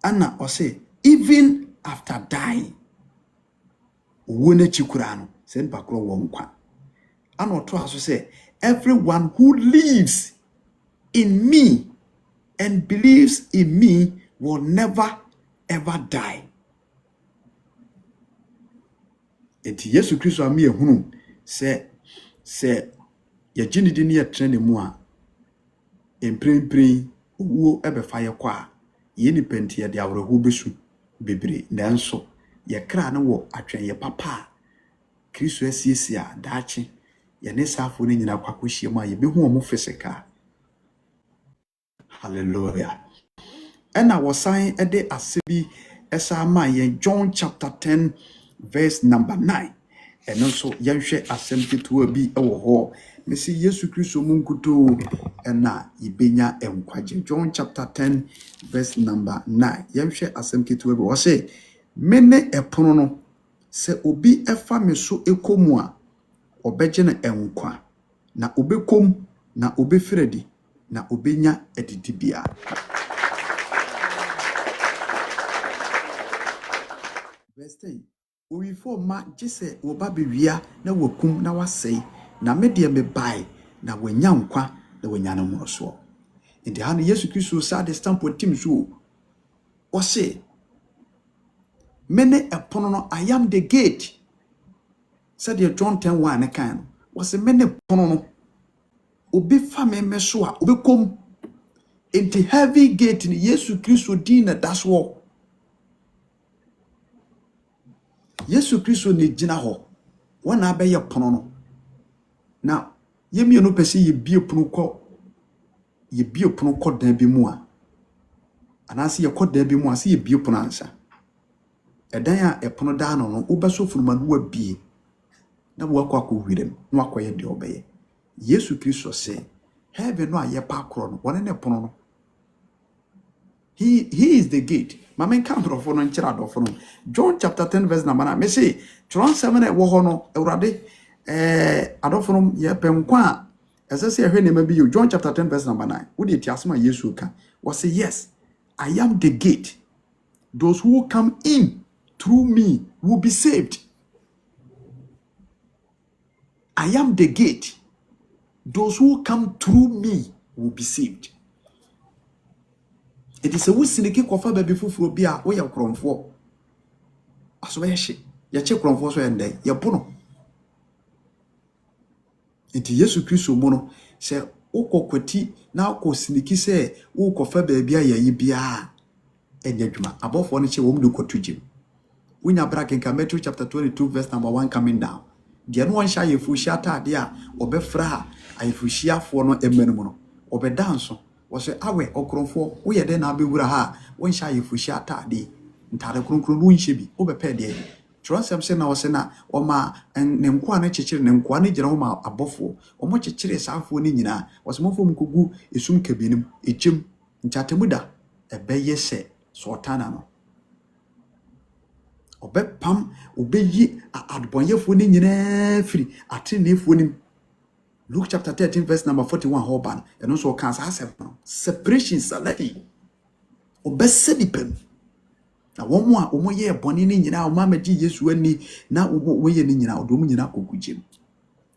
Anna or say even after dying wona chikura no se npakro wo nkwa. Anna to aso say everyone who lives in me and believes in me will never ever die. Enti Yesu Kristo ami ehunu se ya jinidi ni ya trene mu a emprempren wo ebefa ye kwa ye ni penti ye de awreho besu bebre nanso ye kra no wo atwen ye papa Kristo asiesi a daache ye ne safo ne nyina kwakohie mu a ye behu omo physical. Hallelujah. And I was saying ede asebi esa ma ye John chapter 10 verse number 9. And also yenhwe asem ketewa bi ewo ho. Me see Yesu Kristo munkuto na ibenya enkwaje. John chapter 10 verse number 9. Yenhwe asem ketewa bi wo say mene epono no se obi efa me so ekomu a obeje na enkwa na obekom na obefredi na obenya edidibia. Verse 10. Uwifo ma jise woba bewia na wakum na wasei na medie me bai na wanya nkwa na wanya no moroso. Indi hanu Yesu Kristo sa de stamp tim so. O say mene epono no I am the gate. Said John 10:1 ne kan. O say mene epono no obi fa me meso a obi kom into heavy gate ni Yesu Kristo din na daswo. Yesu Kristo ne gina ho wana abaye pono no na yemi no pese ye bie pono ko dan bi mu a anase ye kodan bi mu a se ye bie pono ansa edan a epono da no no ubeso funuma no wabie na wakọ akọhwirem na wakoye de obeye. Yesu Kristo se heaven no aye pa akro no wone ne pono no he is the gate. Mamen kan brofo no nchira dofo no. John chapter 10 verse number 9. Me say John 7 e wo ho no Ewurade adofo no ye penkwa esese ehwe ne ma bi John chapter 10 verse number 9. Wo de tiasema Yesu ka. Wo say yes, I am the gate. Those who come in through me will be saved. I am the gate. Those who come through me will be saved. It is a wusiniki kofa baby fufuro bia wo ye kromfo aso ye hye ye che kromfo so ende ye pono enti Yesu Kristo mu no se ukokwati na ukosiniki se ukofa baby ayi bia enye dwuma abofo no che wo mu kotugim wunya braken ka Matthew chapter 22 verse number 1 coming down de no won sha ye fuhia tade a obefra ayefuhiafo no emenum no obedanso wose awe okromfo wo ye de na bewura ha won sha yefuhia atade ntade kronkron no nhye bi obepe de tronsem se na wose na oma ne nkoa na chechire ne nkoa na gira ho ma abofo omo chechire saafo ni nyina wose mofo mkogu esum kabinim echem ntatemuda ebeye se sotana no obepam obeyi adbonyefo ni nyina firi atenefo ni. Luke chapter 13 verse number 41 hoban and also cancer has separation salary obese dipem na womo a omo ye boni ni nyina o mama ji Yesu ani na wo ye ni nyina odom nyina kokugjem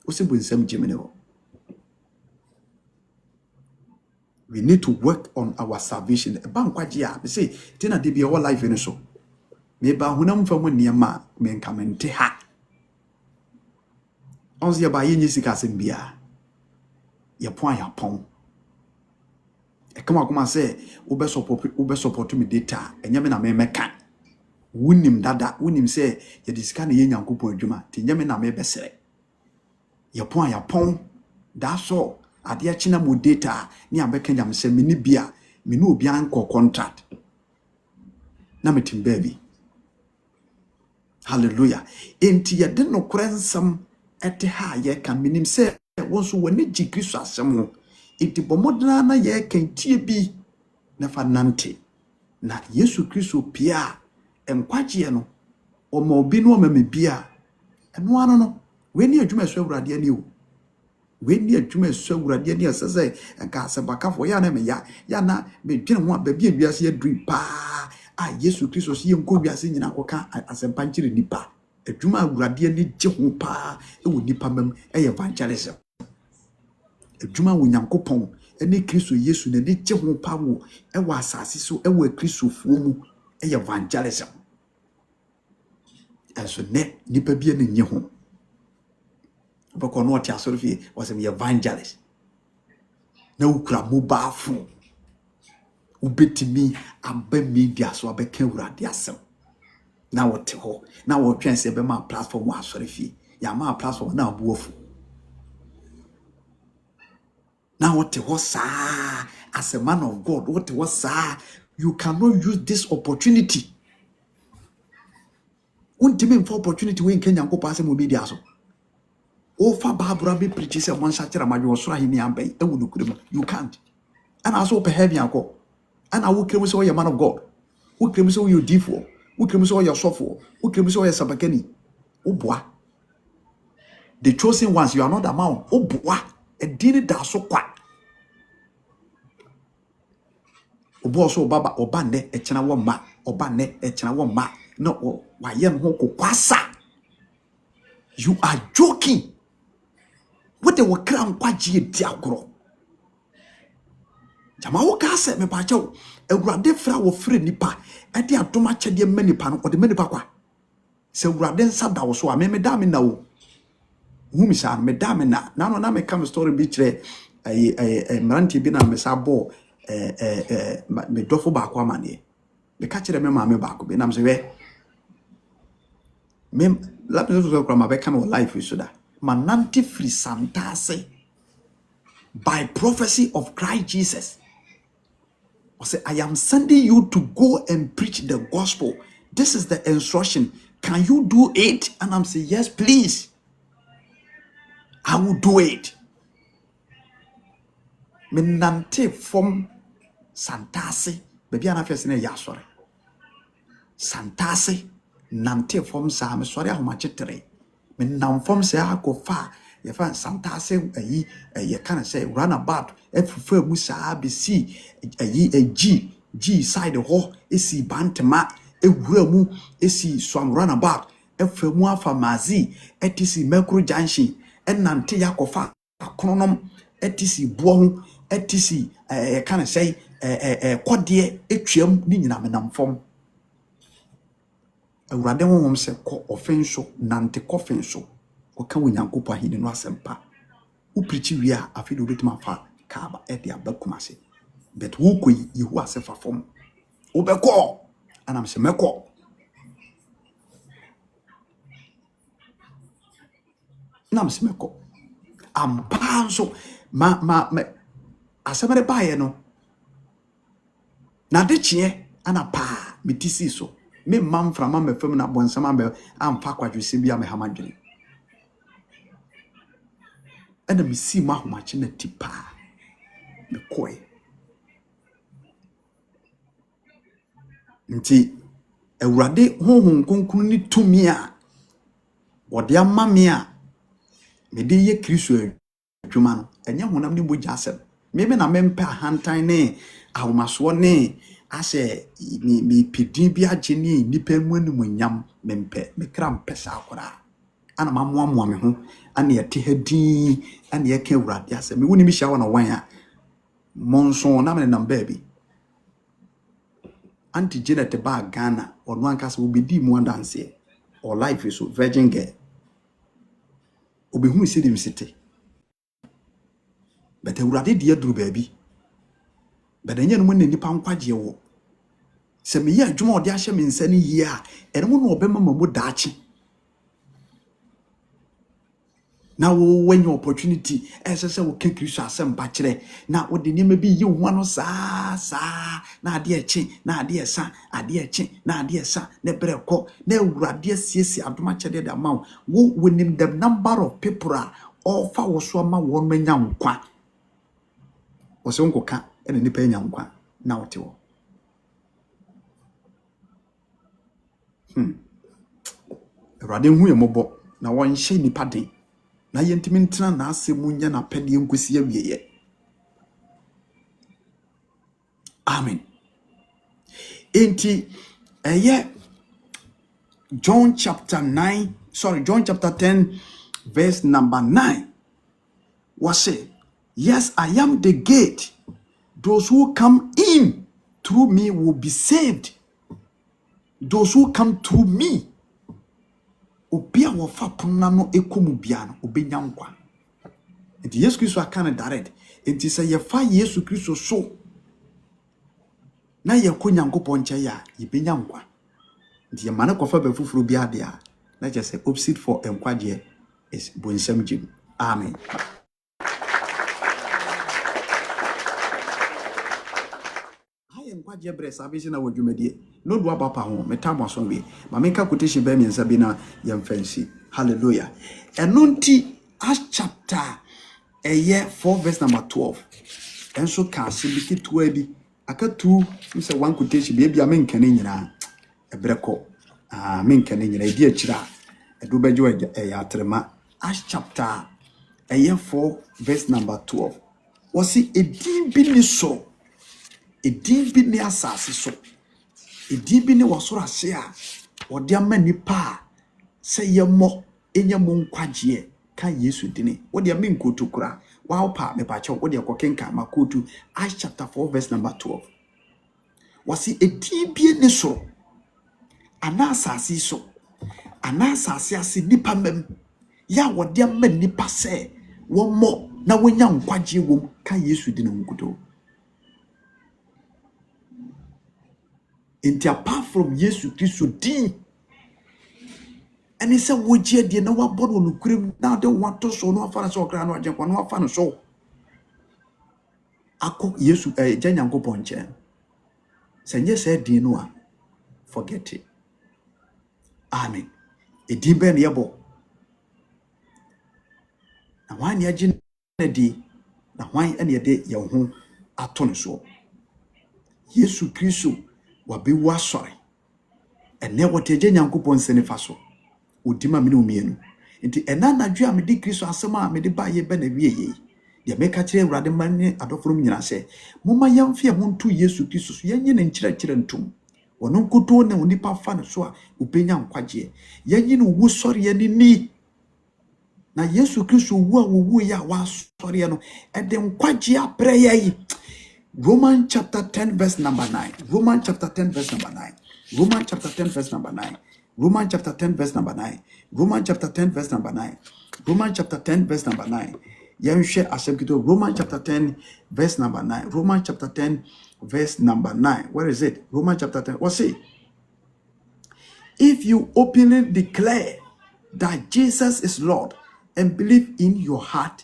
osebo nsam jemene ho. We need to work on our salvation. Bankwaje a be say tina de bia wo life ni so me ba hunam fam niam me nkamente ha onse ya ba ye nyisika sem bia ye point ya pon e kama kuma say ube support me data enye me na me meka wunim dada wunim say ye disika na ye nyankopon adwuma ti enye me na me besere ye point ya pon da so ade a china mo data ni abeka nyam se me ni bia me no obi an contract na metim baby. Hallelujah. Enti ye de no korensam ete ha ye kan minim se wonso woni ji Kristo asem ho enti bomodna na ye kan tie bi na fa nante na Yesu Kristo pia enkwaje no o ma obi no ma mebia eno ano no we ni adwuma so awurade ani o we ni adwuma so awurade ani asese enka asebakafo ya na me ya na me dwene ho ba bia wiase adui pa Yesu Kristo si yenko wiase nyina koka asempa nkire nipa adwuma awurade ani gye ho pa ewo nipa mam evangelism adwuma wo nyankopon ene Kristo Yesu ne de gye ho pa wo ewa asase so ewa Kristofuo mu evangelism eso ne nipa bia ne nye ho bako no ati asorofie wasem evangelist na ukra mobile phone ubetimi aba media so abeka urade asem na wote ho na wo twen se be ma platform wa asore fie ya ma platform na abuofu na wote ho saa as a man of God wote ho saa you cannot use this opportunity untime for opportunity we Kenya ko pass mo media so o fa babura be preach se mo nshakira madwo soro ahini ambai ewu nukurem you can't and also pe heavy anko and I will claim so you man of God who claim so you defo who claim so you suffer who claim so you sabakeni oboa the chosen ones you are not amount oboa e dini da so kwa obo so baba oba ne e kina wo ma oba ne e kina wo ma no wa ye no kokwasa you are joking what they were cram kwaji di agro jama wo ka se me ba chew ewurade fra wo fre nipa e de adoma chede manipa no ode manipa kwa se ewurade nsa da wo so a me da me na wo hu mi sa me da me na no na me come story bi kire mranti bi na me sa bo me dofo ba kwa mane me ka kire me ma me ba ko bi na me se we me la me so kwa ma be kan wo life so da mananti free santase by prophecy of Christ Jesus. I say, I am sending you to go and preach the gospel. This is the instruction. Can you do it? And I'm saying, yes, please. I will do it. Menante from Santase. Baby, I'm not ya sorry. Santase. Nante from Sam. Sorry, how much it Menam from say I go far. You find Santase you kind say runabout every musa BC a G side ho esi bantama ewuramu esi swam runabout every mu afamazi etisi Mercury Junction enante yakofa akronom etisi buo etisi kind say kodie etwam ni nyina menam fom ewurade wonwom se ko offenso nante kofenso oka wonyankopa hini no asempa uprichi wi a afi do betima fa kaaba e dia bakumase but wo koyi yehu asefa fom obeko anam se meko nam se meko ampanso ma asemere baaye no na de chie ana pa mitisi so me mam frama me fam na bonsama be amfa kwadwese bia me hamadwene ana mi si ma homache na tipa me koy nti ewurade honhom konkun ni tumi a wode amame a me de ye Kristo adwuma no enye honam ni boja asem me na mempa hantan ne ahomaso ne ase mi pidin bi agye ne nipa mu animunyam mempe me kram pesa akora ana mamoamoa me ho ana yete hadin ana yeka Awurade asem me woni mi hia wona wan a monson na me nam baabi anti Janet ba Ghana ono ankasa obedi mu andanse or life is so virgin girl obehunu se dem sete but Awurade de aduru baabi but enye no mo ne nipa nkwaje wo se me ye adwuma ode ahye me nsa ne yie a ene mo no obema mamu daachi na wo when your opportunity esese wo ke Kristo asem ba kire na wo de niam bi yi ho no saa na ade eche na ade esa ade eche na ade esa ne breko na Awurade asiesi adoma chede de ma wo wonim the number of people are all fa wo so ma wo manya nkwa wo se nkoka ene nipa nya nkwa na wote wo Awurade hu yemobo na won hye nipa den na yentimi ntena na asemu nya na pede nkosi awieye amen enti John chapter 10 verse number 9 was say, yes, I am the gate. Those who come in through me will be saved. Those who come through me obia wo fa ponna no ekomu bia no obenya nkwa enti Yesu Kristo aka na direct enti se ye fa Yesu Kristo so na ye ko Nyankopon nche ya ye benya nkwa The man kofa be fufuru bi ade a na je say opposite for enkwaje is bonsam jim. Amen. I enkwaje bre service na wadwumade no do abapa ho metamo so we ma menka quotation be mensa bi na yemfansi. Hallelujah. Enonti Acts chapter 4 verse number 12. Enso ka sibiki to abi aka tu say one quotation be bia menkane nyina ebreko menkane nyina edi akira edo bejo atrema. Acts chapter 4 verse number 12 was it edin bi ni so edin bi ni asase so edin bi ni wasoro ase a ode ama nipa say yemo enyamo nkwaje ka Yesu dini wode am nkoto kura wa pa me pa che wode kokenka makotu. Acts chapter 4 verse number 12 was it edin bi ni so ana asase so ana asase ase nipa mem ya wode ama nipa se womo na wonya nkwaje wom ka Yesu dini nkoto. And apart from Yesu Christo din and he said woje de na waboro no kurim na de wato so no afana so kra no agye kwa no afana so akọ Yesu Nyankopon nche senye se din no a forget it. Amen. Edin ben yebo na wan ya gye na di na wan ene de ye ho ato no so Yesu Christo wabe wasore ene woteje Nyankopon senefa so odima me no mienu nti ena nadwe a me di Kristo asema a me de ba ye be na wieye de meka kire Awurade man adoforo nyina se moma yamfe ho ntu Yesu Kristo so yenye ne nkire ntum wono nkoto ne onipa fa ne so a obenya nkwaje yenye ne wo sore ye ni na Yesu Kristo wo a wo ya wa sore ye no e de nkwaje apre ye. Romans chapter 10 verse number 9. Romans chapter 10 verse number 9. Romans chapter 10 verse number 9. Romans chapter 10 verse number 9. Romans chapter 10 verse number 9. Romans chapter 10 verse number 9. Yenshe asebkito Romans chapter 10 verse number 9. Romans chapter 10 verse number 9. Where is it? Romans chapter 10. What's it? If you openly declare that Jesus is Lord and believe in your heart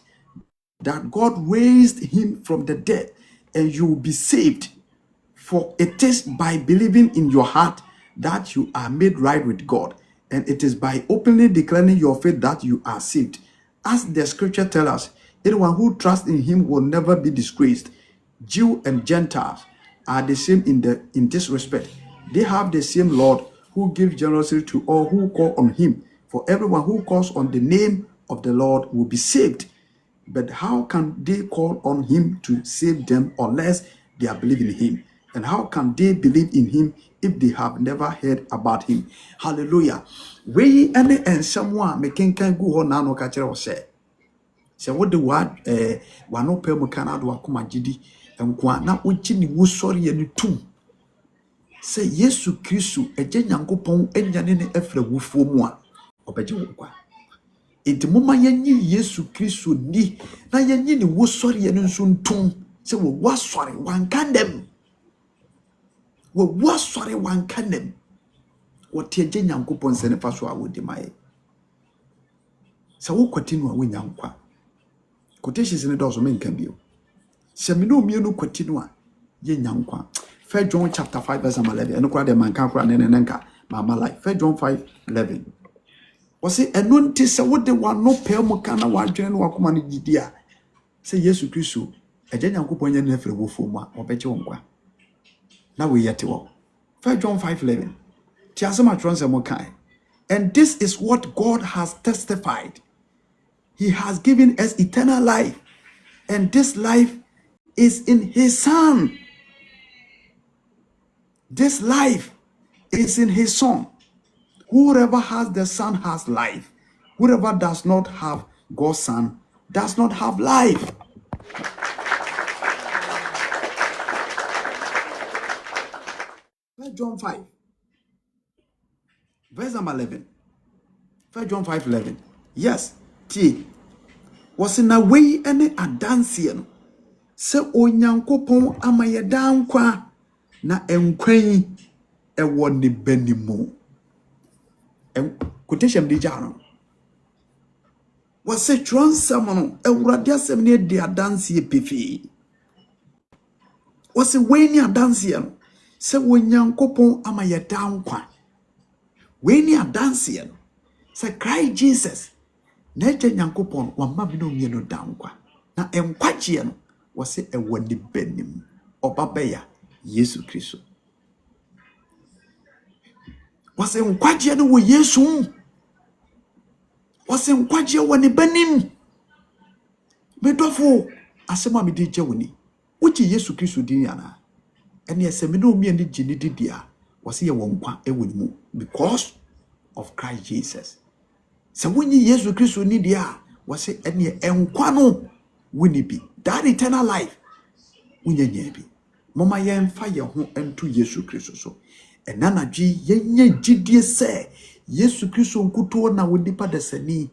that God raised him from the dead, and you will be saved. For it is by believing in your heart that you are made right with God, and it is by openly declaring your faith that you are saved. As the scripture tells us, anyone who trusts in him will never be disgraced. Jew and Gentiles are the same in this respect. They have the same Lord who gives generously to all who call on him. For everyone who calls on the name of the Lord will be saved. But how can they call on him to save them unless they are believing in him? And how can they believe in him if they have never heard about him? Hallelujah. We and someone making can go on now catcher or say. Say what the word wano pe mukana do akoma gidi and kwa na uchi ni wo sorry and two. Say Yesu Kristo eje Nyankopon enyane ne efra wufuo mu a obeje wo kwa. Enti moma yenyi Yesu Kristo ni na yenyi ni wo sori ye nso ntum se wo wasori wankandem wo wasori wankandem wo teje Nyankopon se ne fa so a wodi mai se wo kwatinu a wo nyankwa quotations ne do so menka bio se me no mienu kwatinu a ye nyankwa. 1 John chapter 5 verse 11 eno kwa de manka kwa ne nka mama like 1 John 5:11 wasi enunti se wode wano pe mu kana wadwene no wakoma no gidia se Yesu Kristo eje Nyankopon nya na afre wofo mu a obeje wonkwa na we yete wo. 1 John 5:11 ti asema tronse mo kai, and this is what God has testified. He has given us eternal life, and this life is in his Son. This life is in his Son. Whoever has the Son has life. Whoever does not have God's Son does not have life. John 5, verse number 11. 1 John 5:11. Yes, T was in a way any adansian. Se onyankopon amayedankwa na enkwan ewo ne banimu. quotation de jano was a transamon a radiasem near the adansi pifi was a wani adansian se wonyankopon ama ye down kwa wani adansian se cry Jesus na je nyankopon wa ma bi no mie no down kwa na enkwaje no was a wani benim obabeya Yesu Kristo was a nkwaje no wo Yesu was a nkwaje wani benim medofo asema me di je woni uchi Yesu Kristo din yana ene eseme no mi ani gini didia was ye wonkwa ewoni mu because of Christ Jesus. So when Yesu Kristo ni dia was ene enkwa no woni bi that eternal life unyenye bi mama ye mfa ye ho ento Yesu Kristo so enana dwi yenye gidie se Yesu Kristo nkuto na wodipa desani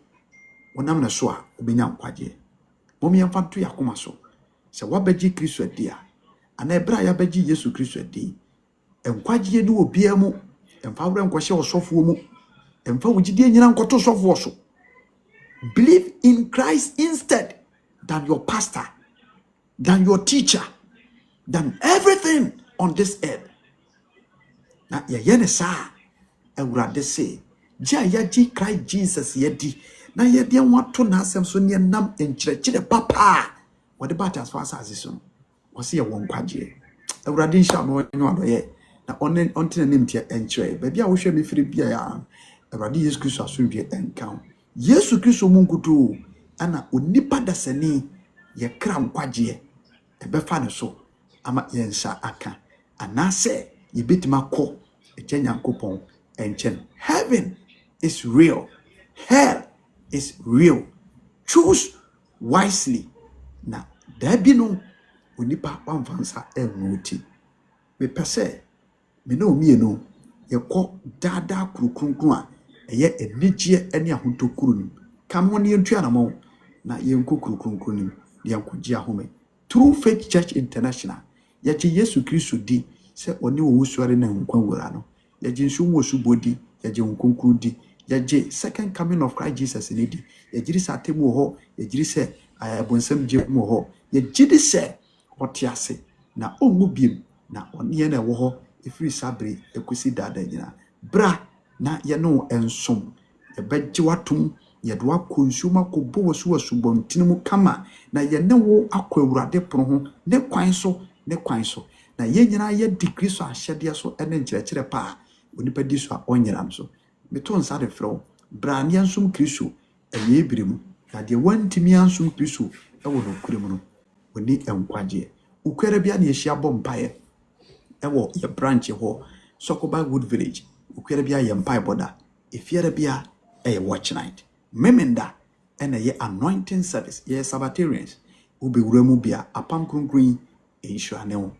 wonam na so a obenya nkwaje mama ye mfa to yakoma so se wabaji Kristo adia ana ebra ya baji Yesu Kristo adi enkwaje ni obia mu emfa wure nkwhye osofo mu emfa wugidie nyina nkoto sofo so believe in Christ instead than your pastor, than your teacher, than everything on this earth. Na ye sa ewurade say ja yaji Christ Jesus yedi na ye de wato na asem so ne nam enkyerɛkyerɛ papa what about as far as so was ye won kwaje ewurade nsha no nyo adoye na onte na nimtia enkyerɛ ba bia wo hwɛ me firi bia ya ewurade Yesu Kristo asomdwe enkan Yesu Kristo munkutu ana onipa dasani ye kra nkwaje ebefa ne so ama yensa aka anase ye betima kɔ eche nyankopon enchen. Heaven is real, hell is real. Choose wisely. Na dabi no onipa wamfansa enwuti me pese me na omienu ye kɔ dada kurukrunkun a eye enigye ene ahotokuru nim kam ho ne yentua na mo na yenko kurukrunkun nim yenkogie ahome True Faith Church International yachi Yesu Kristo di se oni wo wusuare na nkwa wura no yaji nsu wo subodi yaji nkonkuru di yaji second coming of Christ Jesus ni di yajiri sa temu ho yajiri se abonsam je mu ho yajiri se otiase na omu biem na oni ye na wo ho efiri sabre ekusi dada nyina bra na ye no ensom ebeji watum ye do akonsuma ko bo wasu bontinmu kama na ye ne wo akwawurade pono ho ne kwan so na ye nyina ye degree so ahyede so ene nkyerɛkyerɛ pa onipa di so a onyeram so meto nsa de frɛ bra ne ansum Kristo ɛyɛ ebiremu na de wantimi ansum Kristo ɛwɔ no kuremu no oni enkwaje ukwere bia na yehia bɔ mpae ɛwɔ ye branch ho Sokoba Wood Village ukwere bia ye mpae boda efiere bia ɛyɛ watch night memenda ene ye anointing service ye Sabbatarians ubewuramu bia apam kronkron enhwane ho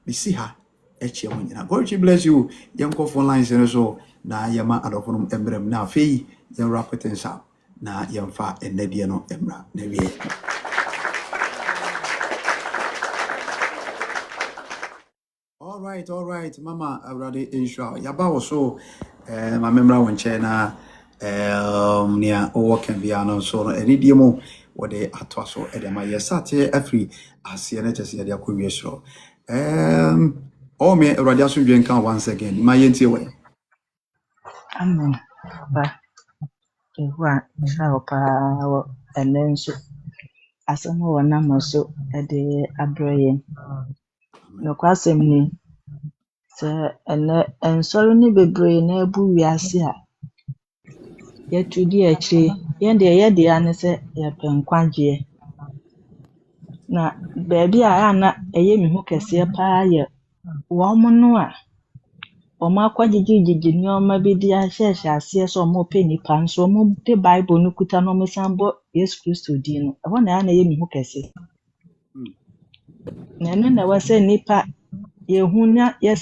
bisi ha eche mo nyina. God bless you yanko phone lines so na yama adofonom embrem na afei yen rapitensa na yemfa enadie no emra na wie. All right mama already inshallah yaba also my memra wonche na nia o can be anon so enidie mo wode atwa so edema yesate afri asie na chese de akɔwie so all me already asundwen kan once again my yentie we amen ba ehua na pa enenso asɛm wɔ nam so de abrɛyɛ no kwasɛm ni sɛ ene ensɔre ne bebree na ebu wiase a yɛtudi akyire yɛn de yɛde ane sɛ yɛpɛ nkwagyeɛ na baabi a ana ɛyɛ mihu kɛseɛ paa yɛ wɔn no a wɔn akɔgyegyegyegye nneɛma bi de ahyɛhyɛ aseɛ sɛ wɔn pɛ nipa nso wɔn de Bible no kuta na wɔn san bɔ Yesu Kristo din no ɛhɔ na ana ɛyɛ mihu kɛseɛ na ɛno na ɛwɔ sɛ nipa yɛhu na